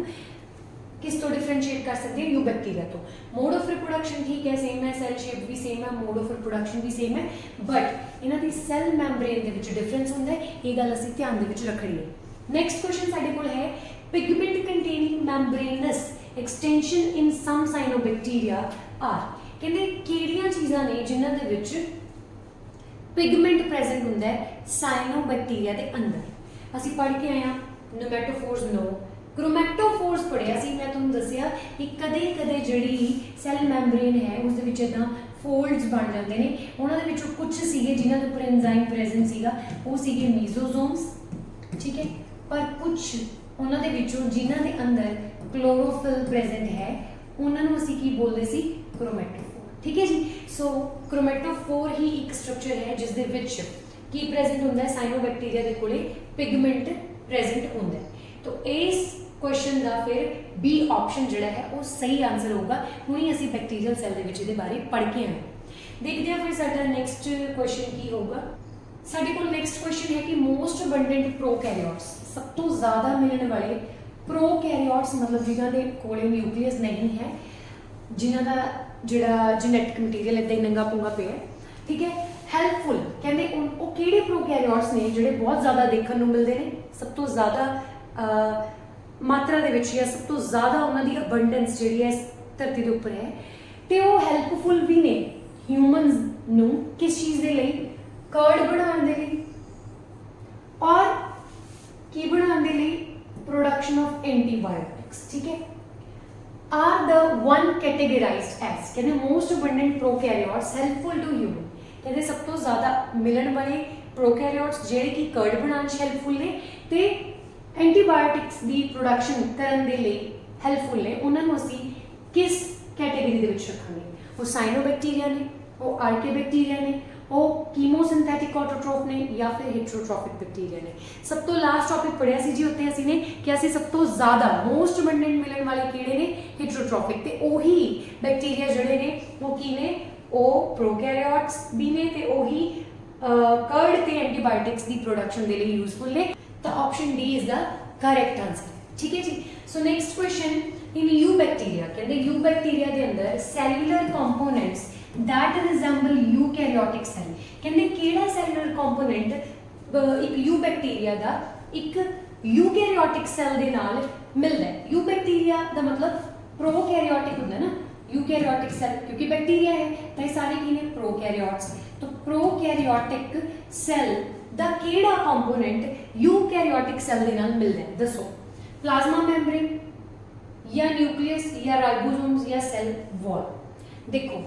किस तो डिफरेंशिएट कर सकते हैं, यू बैक्टीरिया तो। मोड ऑफ रिप्रोडक्शन ठीक है, सेम है, सैल शेप भी सेम है, मोड ऑफ रिप्रोडक्शन भी सेम है, बट इन्हां दी सैल मैंब्रेन दे विच डिफरेंस हुंदा है। ये गल असीं ध्यान दे विच रखणी है। नैक्सट क्वेश्चन साडे कोल है pigment containing membranous extension in some cyanobacteria are. कहते किहड़ियां चीज़ां ने जिन्हां दे विच पिगमेंट प्रेजेंट हुंदा है साइनोबैक्टीरिया दे अंदर। असीं पढ़ के आए हां नोमैटोफोर्स नो, क्रोमैटोफोर्स पढ़िया सी। मैं तुहानूं दस्सिया कि कदे कदे जिहड़ी सैल मैंब्रेन है उस दे विच इदां फोल्ड्स बन जाते हैं। उन्हां दे विचों कुछ सीगे जिन्हां दे उपर एंजाइम प्रेजेंट सीगा, वो सीगे मीजोजोम्स। ठीक है, पर कुछ उन्हां दे विचों जिन्हां दे अंदर क्लोरोफिल प्रेजेंट है उन्होंने असीं की बोलते सी, क्रोमैटोफोर। ठीक है जी। सो क्रोमैटोफोर ही एक स्ट्रक्चर है जिस दे विच की प्रेजेंट होंदा है, साइनोबैक्टीरिया दे कोले पिगमेंट प्रेजेंट होंदा है। तो इस क्वेश्चन का फिर बी ऑप्शन जिहड़ा है वो सही आंसर होगा। हुणी असीं बैक्टीरियल सैल दे विच इहदे बारे पढ़ के आए। देखते हैं फिर साडा नैक्सट क्वेश्चन की होगा। साडे कोल नैक्सट क्वेश्चन है कि मोस्ट अबंडेंट प्रोकैरियोट्स, सब तो ज़्यादा मिलने वाले प्रोकैरियोट्स, मतलब जिन्हां दे कोले न्यूक्लियस नहीं है, जिन्हां दा जिहड़ा जेनेटिक मटीरियल इदां ही नंगा पुंगा पिया। ठीक है, हैल्पफुल कहते वो किहड़े प्रोकैरियोट्स ने जिहड़े बहुत ज़्यादा देखने को मिलते हैं, सब तो ज़्यादा मात्रा दे विच या सब तो ज़्यादा उन्हां दी अबंडेंस जिहड़ी है इस धरती के उपर है, तो वो हैल्पफुल भी ने ह्यूमनस नूं किस चीज़ के लिए, कर्ड बनाने के लिए और की बनाने के लिए, प्रोडक्शन ऑफ एंटीबायोटिक्स। ठीक है, are the one categorized as कहते most abundant prokaryotes helpful to human. कहते सब तो ज़्यादा मिलन वाले प्रोकैरियोट्स जेडे कि कर्ड बनाने हेल्पफुल ने ते एंटीबायोटिक्स की प्रोडक्शन करने के लिए हेल्पफुल ने, उन्होंने असीं किस कैटेगरी दे विच रखांगे? वो साइनोबैक्टीरिया ने, वो आर्के बैक्टीरिया ने, वो कीमोसिंथेटिक ऑटोट्रोफ ने, या फिर हेट्रोट्रॉफिक बैक्टीरिया ने। सब तो लास्ट टॉपिक पढ़िया सी जी उत्ते असीं ने कि असीं सब तो ज़्यादा मोस्ट अबंडेंट मिलन वाले कीड़े ने हेट्रोट्रॉफिक, ते ओही बैक्टीरिया जिहड़े ने वो की ने, वो प्रोकैरियोट्स भी ने, ते ओही कर्ड ते एंटीबायोटिक्स की प्रोडक्शन के लिए यूजफुल ने। तो option D is the correct answer. ठीक है जी। So next question in eubacteria, कहते यू बैक्टीरिया के अंदर cellular components that resemble eukaryotic cell, कहते केड़ा सैल्यूलर कंपोनेंट एक यू बैक्टीरिया का एक यूकैरियोटिक सेल के नाल मिलता है। यू बैक्टीरिया का मतलब प्रोकैरियोटिक होंदा ना, यूकैरियोटिक सेल क्योंकि बैक्टीरिया है तो ये सारे की ने प्रोकैरियोट्स। तो प्रोकैरियोटिक सेल दा केड़ा कंपोनेंट यूकैरियोटिक सेल के नाल मिलता है, दसो। प्लाज्मा मेम्ब्रेन या न्यूक्लियस या राइबोसोम्स या सेल वॉल। देखो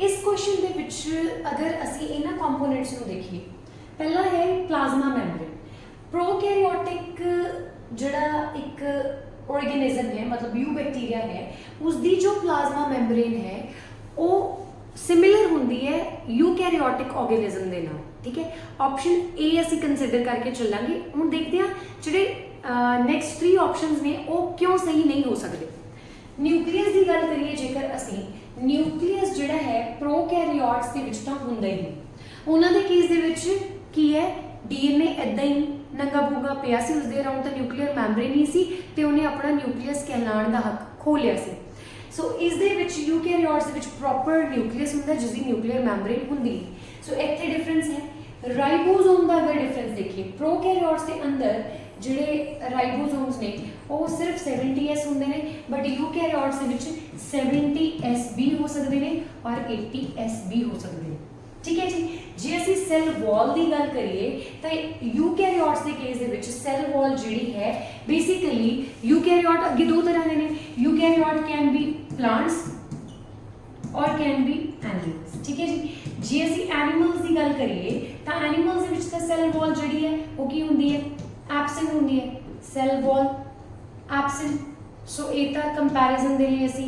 इस क्वेश्चन के विच अगर असी इन्हां कंपोनेंट्स नूं देखिए, पहला है प्लाज्मा मेम्ब्रेन। प्रोकैरियोटिक जिहड़ा एक ऑर्गेनिज्म है मतलब यू बैक्टीरिया है, उसकी जो प्लाज्मा मेम्ब्रेन है वो सिमिलर होंदी है यूकैरियोटिक ऑर्गेनिज्म के नाल, ठीक है। ऑप्शन ए असी कंसिडर करके चलांगे। हुण देखते हैं जिहड़े नैक्सट 3 ऑप्शंस ने वो क्यों सही नहीं हो सकते। न्यूक्लियस की गल करिए जेकर असी, न्यूक्लियस जिहड़ा है प्रोकैरियोट्स दे विच तां हुंदा ही नहीं। उन्हां दे केस दे विच की है डीएनए इदां ही नंगा भूंगा पिया सी, उसदे अराउंड तां न्यूक्लियर मैम्ब्रेन ही सी ते उन्हें अपना न्यूक्लियस कहलाण दा हक खो लिया सी। सो इस दे विच यूकैरियोट्स दे विच प्रॉपर न्यूक्लियस हुंदा जिसदी न्यूक्लियर मैम्ब्रेन हुंदी है। सो इत्थे डिफरेंस है। राइबोसोम का अगर डिफरेंस देखिए, प्रोकैरियोट्स के अंदर जिहड़े राइबोसोम्स ने वो सिर्फ 70S होंदे ने, but eukaryotes they which 70S भी हो सकते हैं और 80S भी हो सकते हैं, ठीक है जी। जे असी सेल वॉल की गल करिए तो यूकैरियोट्स के केस दे विच सेल वॉल जिहड़ी है बेसिकली यूकैरियोट अगे 2 तरह के ने, यूकैरियोट कैन बी प्लांट्स और कैन बी एनिमल्स, ठीक है जी। जे असी एनिमल्स की गल करिए तो एनिमल्स दे विच तां सेल वॉल जिहड़ी है वो की हुंदी है, एब्सेंट होंदी है, सेल वॉल एब्सेंट। सो ये तो कंपैरिजन के लिए असी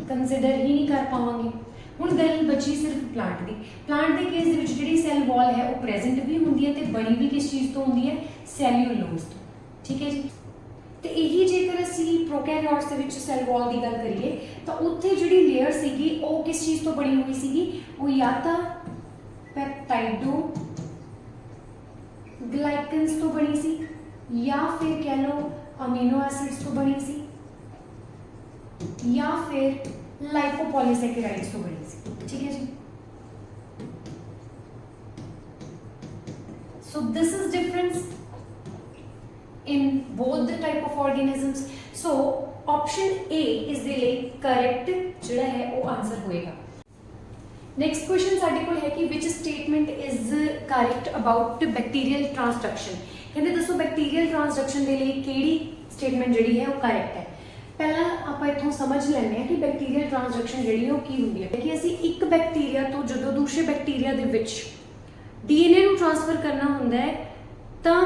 कंसिडर ही नहीं कर पावांगे। हुण गल बची सिर्फ प्लांट की। प्लांट के केस दे विच जिहड़ी सेल वॉल है वो प्रेजेंट भी होंदी है ते बनी भी किस चीज़ तो होंदी है, सैल्यूलोज तो, ठीक है जी। तो यही जेकर असी प्रोकैरियोट्स दे विच सेल वॉल की गल करिए तो उत्थे जिहड़ी लेयर सीगी वो किस चीज़ तो बनी हुई सीगी, वो या तो पेप्टाइडो ग्लाइकन्स तो बनी सी या फिर कह लो अमीनो एसिड्स तो बनी सी या फिर लाइपोपॉलीसैकेराइड्स तो बनी सी, ठीक है जी। So this is difference in both the type of organisms. So option A is the correct जिहड़ा है वो आंसर होएगा। नैक्सट क्वेश्चन साडे कोल है कि which statement is correct about bacterial transduction. कहते दसो बैक्टीरियल ट्रांसडक्शन के लिए केड़ी स्टेटमेंट जिहड़ी है वो करेक्ट है। पहला आप इत्थों समझ लैंदे हैं कि बैक्टीरियल ट्रांसडक्शन जिहड़ी वो की हुंदी है कि असी एक बैक्टीरिया तो जदों दूसरे बैक्टीरिया दे विच डीएनए नूं ट्रांसफर करना हुंदा है तां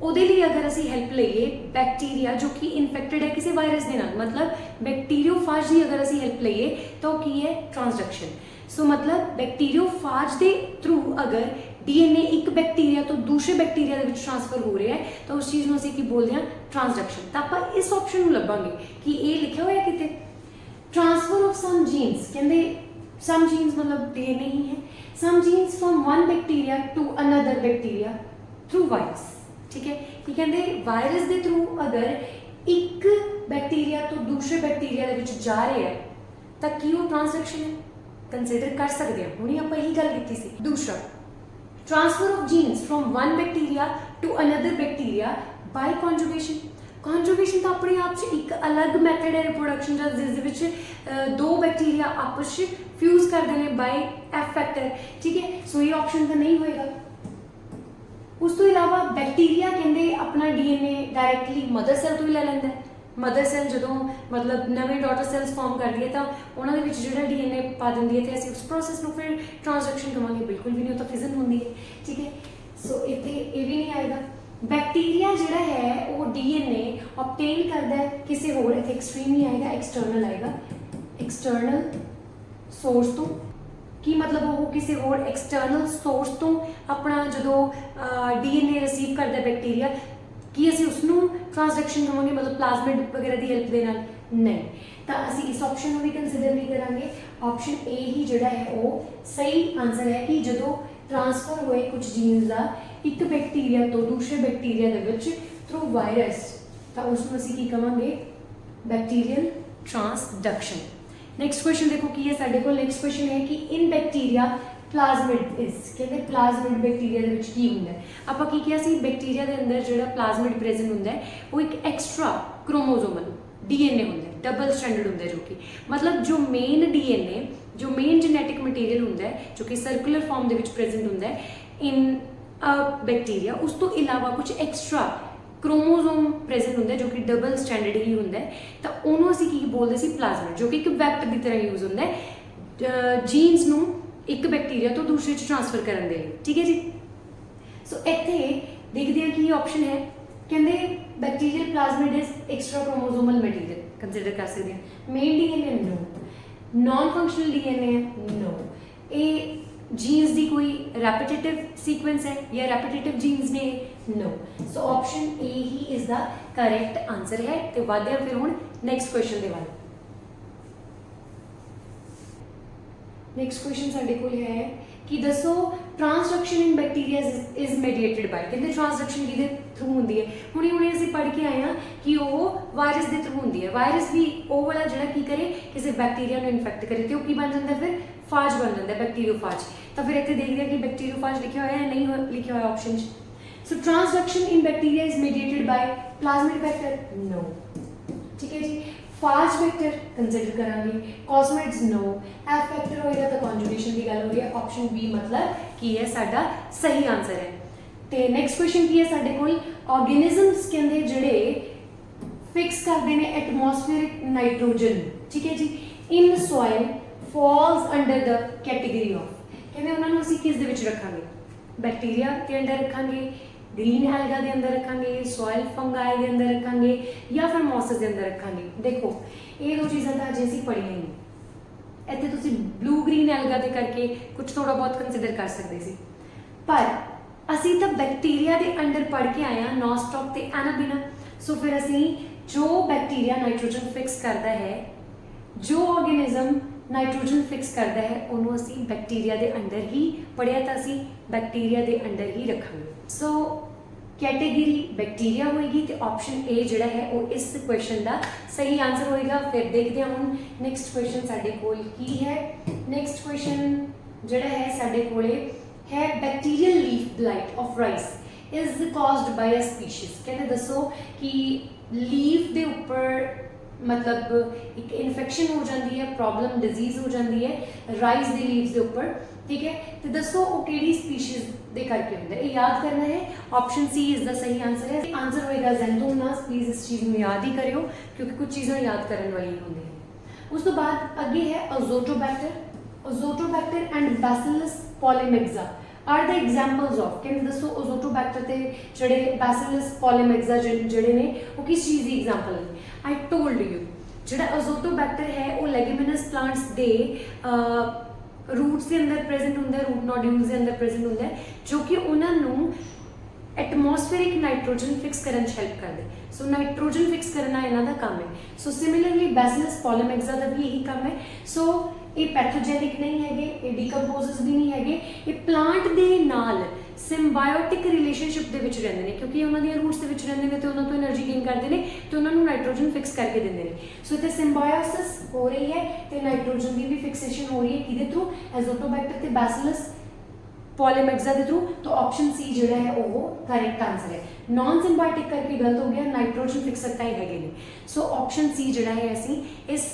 ਉਹਦੇ ਲਈ अगर असी हेल्प लईए बैक्टीरिया जो कि इन्फेक्टेड है किसी वायरस के नाल, मतलब बैक्टीरियोफाज की अगर असी हेल्प लईए तो की है ट्रांसडक्शन। सो मतलब बैक्टीरियोफाज के थ्रू अगर डीएनए एक बैक्टीरिया तो दूसरे बैक्टीरिया के ट्रांसफर हो रहा है तो उस चीज़ में असी की बोलते हैं ट्रांसडक्शन। तो आप इस ऑप्शन में लभांगे कि ये लिखा हुआ है कितने ट्रांसफर ऑफ सम जीन्स, कहते सम जीन्स मतलब डीएनए ही है, some genes from one bacteria to another bacteria through virus, ठीक है। कि कहते वायरस के थ्रू अगर एक बैक्टीरिया तो दूसरे बैक्टीरिया के जा रहे हैं तो की वो ट्रांसडक्शन है, कंसिडर कर सकते हैं। हुणे आपां यही गल कीती सी। दूसरा transfer of genes from one bacteria to another bacteria by conjugation. Conjugation तो अपने आप से एक अलग मैथड है रिप्रोडक्शन का जिस दो बैक्टीरिया आपस में फ्यूज करते हैं बाय एफ फैक्टर, ठीक है। सो ये ऑप्शन तो नहीं होएगा। उस तो इलावा बैक्टीरिया कहते अपना डीएनए डायरैक्टली मदर सैल तो ही ले लेंदा है। मदर सैल जो मतलब नवे डॉटर सैल्स फॉर्म कर दी है तो उन्होंने जो डीएनए पा देंगी है तो असं उस प्रोसैस में फिर ट्रांसडक्शन करेंगे, बिल्कुल भी नहीं, तो फिजन होंगी है, ठीक है। सो इतने ये भी नहीं आएगा। बैक्टीरिया जोड़ा है वो डीएनए ऑब्टेन करता है किसी होर, इतने एक्सट्रीम नहीं आएगा, एक्सटर्नल आएगा, एक्सटर्नल सोर्स तो की मतलब वो किसी होर एक्सटर्नल सोर्स तो अपना जो डीएनए रिसीव करता है बैक्टीरिया कि असी उसनों ट्रांसडक्शन करेंगे मतलब प्लाज्मिड वगैरह की हेल्प के नाल नहीं, तो असी इस ऑप्शन में भी कंसिडर नहीं करांगे। ऑप्शन ए ही जोड़ा है वो सही आंसर है कि जो ट्रांसफर हुए कुछ जीन्स का एक बैक्टीरिया तो दूसरे बैक्टीरिया के थ्रू वायरस तो उसमें असी की कहेंगे बैक्टीरियल ट्रांसडक्शन। नैक्सट क्वेश्चन देखो की है साडे कोल। नैक्सट क्वेश्चन है कि इन बैक्टीरिया प्लाज्मिड इज, कहते प्लाज्मिड बैक्टीरिया दे विच की हुंदा है। आपां की किहा सी बैक्टीरिया दे अंदर जिहड़ा प्लाज्मिड प्रेजेंट हुंदा है वो एक एक्स्ट्रा क्रोमोसोमल डीएनए होंदा है, डबल स्टैंडर्ड होंदा है, जो कि मतलब जो मेन डीएनए जो मेन जेनेटिक मटीरियल होंदा है जो कि सर्कुलर फॉर्म दे विच प्रेजेंट होंदा है इन अ बैक्टीरिया, उस तो इलावा कुछ एक्स्ट्रा क्रोमोसोम प्रेजेंट होंदा है जो कि डबल स्टैंडर्ड ही होंदा है, तो उन्होंने असीं की बोलदे सी प्लाज्मिड, जो कि एक वैक्टर की तरह यूज होंदा है जीन्स नूं एक बैक्टीरिया तो दूसरे च ट्रांसफर करने के लिए। ठीक है जी। सो इत्थे देखते हैं कि ऑप्शन है, कहते bacterial plasmid is extra chromosomal material, consider कर सकते हैं। Main DNA no, non functional DNA no, ए जीन्स दी कोई रैपिटेटिव सीक्वेंस है या रैपिटेटिव जीन्स ने नो। सो ऑप्शन ए ही इज द करेक्ट आंसर है। तो वादे फिर हुण नैक्सट क्वेश्चन दे वाल। नैक्सट क्वेश्चन साडे कोल है कि दसो transduction in bacteria is mediated bye, कहते ट्रांसडक्शन किहदे थ्रू होंदी है। हुणे हुणे असीं पढ़ के आए हैं कि वो वायरस के थ्रू होंदी है। वायरस भी वो वाला जिहड़ा की करे किसी बैक्टीरिया नूं इन्फेक्ट करे तो की बन जाता है, फिर फाज बन जाता है, बैक्टीरियोफाज। तो फिर इत्थे देखते हैं कि बैक्टीरियोफाज लिखा हुआ है नहीं लिखा हुआ option. So transduction in bacteria is mediated by plasmid vector no. ठीक है जी। फाज वेक्टर कंसिडर करांगे, कॉस्मेट्स नो, एफ वेक्टर होएगा तो कॉन्जुगेशन की गल हो रही है। ऑप्शन बी मतलब की है साडा सही आंसर है। ते नेक्स्ट क्वेश्चन की है साडे कोल, ऑर्गेनिजम्स कहंदे जिहड़े फिक्स करते हैं एटमॉस्फेरिक नाइट्रोजन, ठीक है जी, in soil falls under the category of, कहते उन्होंने असीं किस दे विच रखांगे, बैक्टीरिया के अंदर रखांगे, ग्रीन एल्गा के अंदर रखांगे, सॉइल फंगाई के अंदर रखांगे या फिर मॉसेस के अंदर रखांगे। देखो ये दो चीज़ां तो अजे असीं पढ़ियां ही नहीं, इत्थे तुसीं ब्लू ग्रीन एल्गा दे करके कुछ थोड़ा बहुत कंसिडर कर सकते सी, पर असीं तो बैक्टीरिया के अंडर पढ़ के आए हैं नॉस्टॉक ते एनाबिना। सो फिर असीं जो बैक्टीरिया नाइट्रोजन फिक्स करता है, जो ऑर्गेनिज्म नाइट्रोजन फिक्स करता है, उन्होंने असीं बैक्टीरिया के अंडर ही पढ़िया, तो असीं बैक्टीरिया के अंडर ही रखांगे। सो कैटेगरी बैक्टीरिया होएगी, तो ऑप्शन ए जिहड़ा है वो इस क्वेश्चन का सही आंसर होएगा। फिर देखते हैं हुण नैक्सट क्वेश्चन साडे कोल की है। नैक्सट क्वेश्चन जिहड़ा है साडे कोले है, bacterial leaf blight of rice is caused by a species. कहते दसो कि लीफ दे उपर मतलब एक इन्फेक्शन हो जाती है, प्रॉब्लम डिजीज हो जाती है राइस के लीव्स के ऊपर, ठीक है, तो दसो वो केड़ी स्पीशीज दे करके होंदा है, याद करना है। ऑप्शन सी इज द सही आंसर है। आंसर होएगा ज़ैंथोमोनास। प्लीज इस चीज़ में याद ही करियो क्योंकि कुछ चीज़ें याद करने वाली होंदी है। उस तो बाद अगे है azotobacter. Azotobacter and bacillus polymyxa are the examples of, कहते दसो अजोटोबैक्टर ते जिहड़े बैसिलस पॉलीमिक्सा जिहड़े ने वो किस चीज़ की एग्जाम्पल है। आई टोल्ड यू जिहड़ा अजोटोबैक्टर है वो लेगुमिनस प्लांट्स दे रूट्स के अंदर प्रेजेंट होंदा है, रूट नोड्यूल्स के अंदर प्रेजेंट होंदा है, जो कि उन्होंने एटमॉस्फेरिक नाइट्रोजन फिक्स करने हेल्प करते। सो नाइट्रोजन फिक्स करना इन्हों का काम है। सो सिमिलरली बैसिलस पॉलीमिक्सा का भी यही काम है। सो ये पैथोजेनिक नहीं है, ये डिकम्पोजर्स भी नहीं है, ये प्लांट के नाल सिम्बायोटिक रिलेशनशिप के विच रहंदे ने, क्योंकि उन्होंने रूट्स के विच रहंदे ने तो उन्होंने तो एनर्जी गेन करते हैं तो उन्होंने नाइट्रोजन फिक्स करके देंगे ने। सो इतने सिम्बायोसिस हो रही है तो नाइट्रोजन की भी फिक्सेशन हो रही है किहदे थ्रू, एजोटोबैक्टर ते बैसिलस पॉलीमिक्सा के थ्रू। तो ऑप्शन सी जो है वो करेक्ट आंसर है। नॉन सिम्बायोटिक करके गलत हो गया, नाइट्रोजन फिक्सर ताई है नहीं। सो ऑप्शन सी जो है असी इस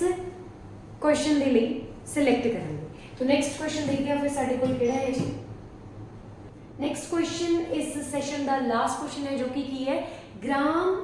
क्वेश्चन के लिए सिलेक्ट करेंगे। तो नैक्सट क्वेश्चन देखते हैं फिर साढ़े कोल केड़ा है जी। नैक्सट क्वेश्चन इस सैशन का लास्ट क्वेश्चन है जो कि है gram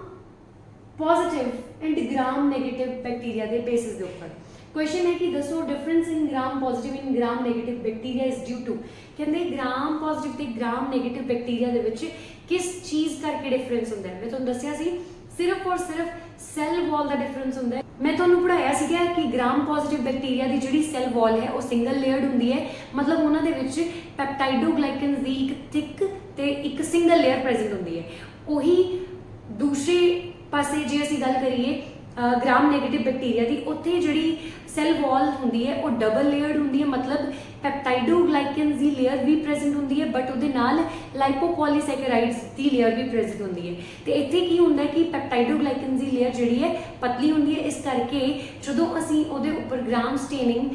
positive and gram negative bacteria के बेसिस के ऊपर। क्वेश्चन है कि दसो difference in gram positive in gram negative bacteria is due to, कहते ग्राम पॉजिटिव ते ग्राम नेगेटिव बैक्टीरिया दे विच किस चीज़ करके डिफरेंस होंदा है। मैं तुहानूं दस्सिया सी सिर्फ और सिर्फ सैल वॉल का डिफरेंस होंदा है। मैं तुहानूं पढ़ाया सीगा कि ग्राम पॉजिटिव बैक्टीरिया की जिहड़ी सैल वॉल है वो सिंगल लेयर्ड होंदी है, मतलब उन्हां दे विच पैप्टाइडोग्लाइकन्स दी एक थिक ते एक सिंगल लेयर प्रेजेंट होंदी है। उही दूसरे पासे जे असीं गल करिए ग्राम नेगेटिव बैक्टीरिया की, उत्थे जिहड़ी सैल वॉल होंदी है वो डबल लेयर्ड होंदी है, मतलब ਪੈਪਟਾਈਡੋਗਲਾਈਕਨਸ ਦੀ ਲੇਅਰ ਵੀ ਪ੍ਰੈਜ਼ੈਂਟ ਹੁੰਦੀ ਹੈ, ਬਟ ਉਹਦੇ ਨਾਲ ਲਾਈਪੋਪੋਲੀਸੈਕਰਾਈਡਸ ਦੀ ਲੇਅਰ ਵੀ ਪ੍ਰੈਜ਼ੈਂਟ ਹੁੰਦੀ ਹੈ। ਤੇ ਇੱਥੇ ਕੀ ਹੁੰਦਾ ਕਿ ਪੈਪਟਾਈਡੋਗਲਾਈਕਨਸ ਦੀ ਲੇਅਰ ਜਿਹੜੀ ਹੈ ਪਤਲੀ ਹੁੰਦੀ ਹੈ, ਇਸ ਕਰਕੇ ਜਦੋਂ ਅਸੀਂ ਉਹਦੇ ਉੱਪਰ ਗ੍ਰਾਮ ਸਟੇਨਿੰਗ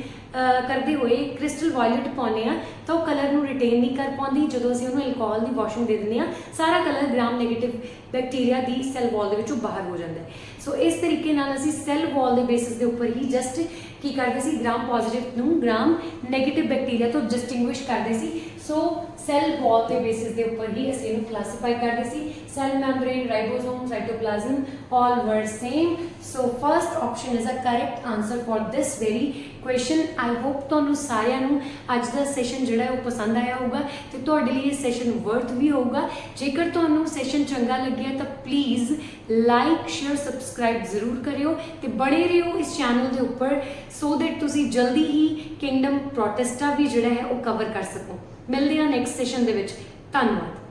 ਕਰਦੇ ਹੋਏ ਕ੍ਰਿਸਟਲ ਵਾਇਲਟ ਪਾਉਂਦੇ ਆ ਤਾਂ ਉਹ ਕਲਰ ਨੂੰ ਰਿਟੇਨ ਨਹੀਂ ਕਰ ਪਾਉਂਦੀ। ਜਦੋਂ ਅਸੀਂ ਉਹਨੂੰ ਐਲਕੋਹਲ ਦੀ ਵਾਸ਼ਿੰਗ ਦੇ ਦਿੰਦੇ ਆ, ਸਾਰਾ ਕਲਰ ਗ੍ਰਾਮ ਨੈਗੇਟਿਵ ਬੈਕਟੀਰੀਆ ਦੀ ਸੈੱਲ ਵਾਲ ਦੇ ਵਿੱਚੋਂ ਬਾਹਰ ਹੋ ਜਾਂਦਾ ਹੈ। ਸੋ ਇਸ ਤਰੀਕੇ ਨਾਲ ਅਸੀਂ ਸੈੱਲ ਵਾਲ ਦੇ ਬੇਸਿਸ ਦੇ ਉੱਪਰ ਹੀ ਜਸਟ ਕੀ ਕਰਦੇ ਸੀ, ਗ੍ਰਾਮ ਪੋਜ਼ਿਟਿਵ ਨੂੰ ਗ੍ਰਾਮ ਨੈਗੇਟਿਵ ਬੈਕਟੀਰੀਆ ਤੋਂ ਡਿਸਟਿੰਗੁਇਸ਼ ਕਰਦੇ ਸੀ। ਸੋ ਸੈੱਲ ਵਾਲ ਦੇ ਬੇਸਿਸ ਦੇ ਉੱਪਰ ਹੀ ਅਸੀਂ ਇਹਨੂੰ ਕਲਾਸੀਫਾਈ ਕਰਦੇ ਸੀ। Cell membrane, ribosome, cytoplasm all were same. So first option is a correct answer for this very question. I hope ਤੁਹਾਨੂੰ ਸਾਰਿਆਂ ਨੂੰ ਅੱਜ ਦਾ ਸੈਸ਼ਨ ਜਿਹੜਾ ਹੈ ਉਹ ਪਸੰਦ ਆਇਆ ਹੋਊਗਾ ਤੇ ਤੁਹਾਡੇ ਲਈ ਇਹ ਸੈਸ਼ਨ ਵਰਥ ਵੀ ਹੋਊਗਾ। ਜੇਕਰ ਤੁਹਾਨੂੰ ਸੈਸ਼ਨ ਚੰਗਾ ਲੱਗਿਆ ਤਾਂ ਪਲੀਜ਼ ਲਾਈਕ, ਸ਼ੇਅਰ, ਸਬਸਕ੍ਰਾਈਬ ਜ਼ਰੂਰ ਕਰਿਓ ਤੇ ਬਣੇ ਰਹੋ ਇਸ ਚੈਨਲ ਦੇ ਉੱਪਰ ਸੋ ਦੈਟ ਤੁਸੀਂ ਜਲਦੀ ਹੀ ਕਿੰਗਡਮ ਪ੍ਰੋਟੈਸਟਾ ਵੀ ਜਿਹੜਾ ਹੈ ਉਹ ਕਵਰ ਕਰ ਸਕੋ। ਮਿਲਦੇ ਹਾਂ ਨੈਕਸਟ ਸੈਸ਼ਨ ਦੇ ਵਿੱਚ। ਧੰਨਵਾਦ।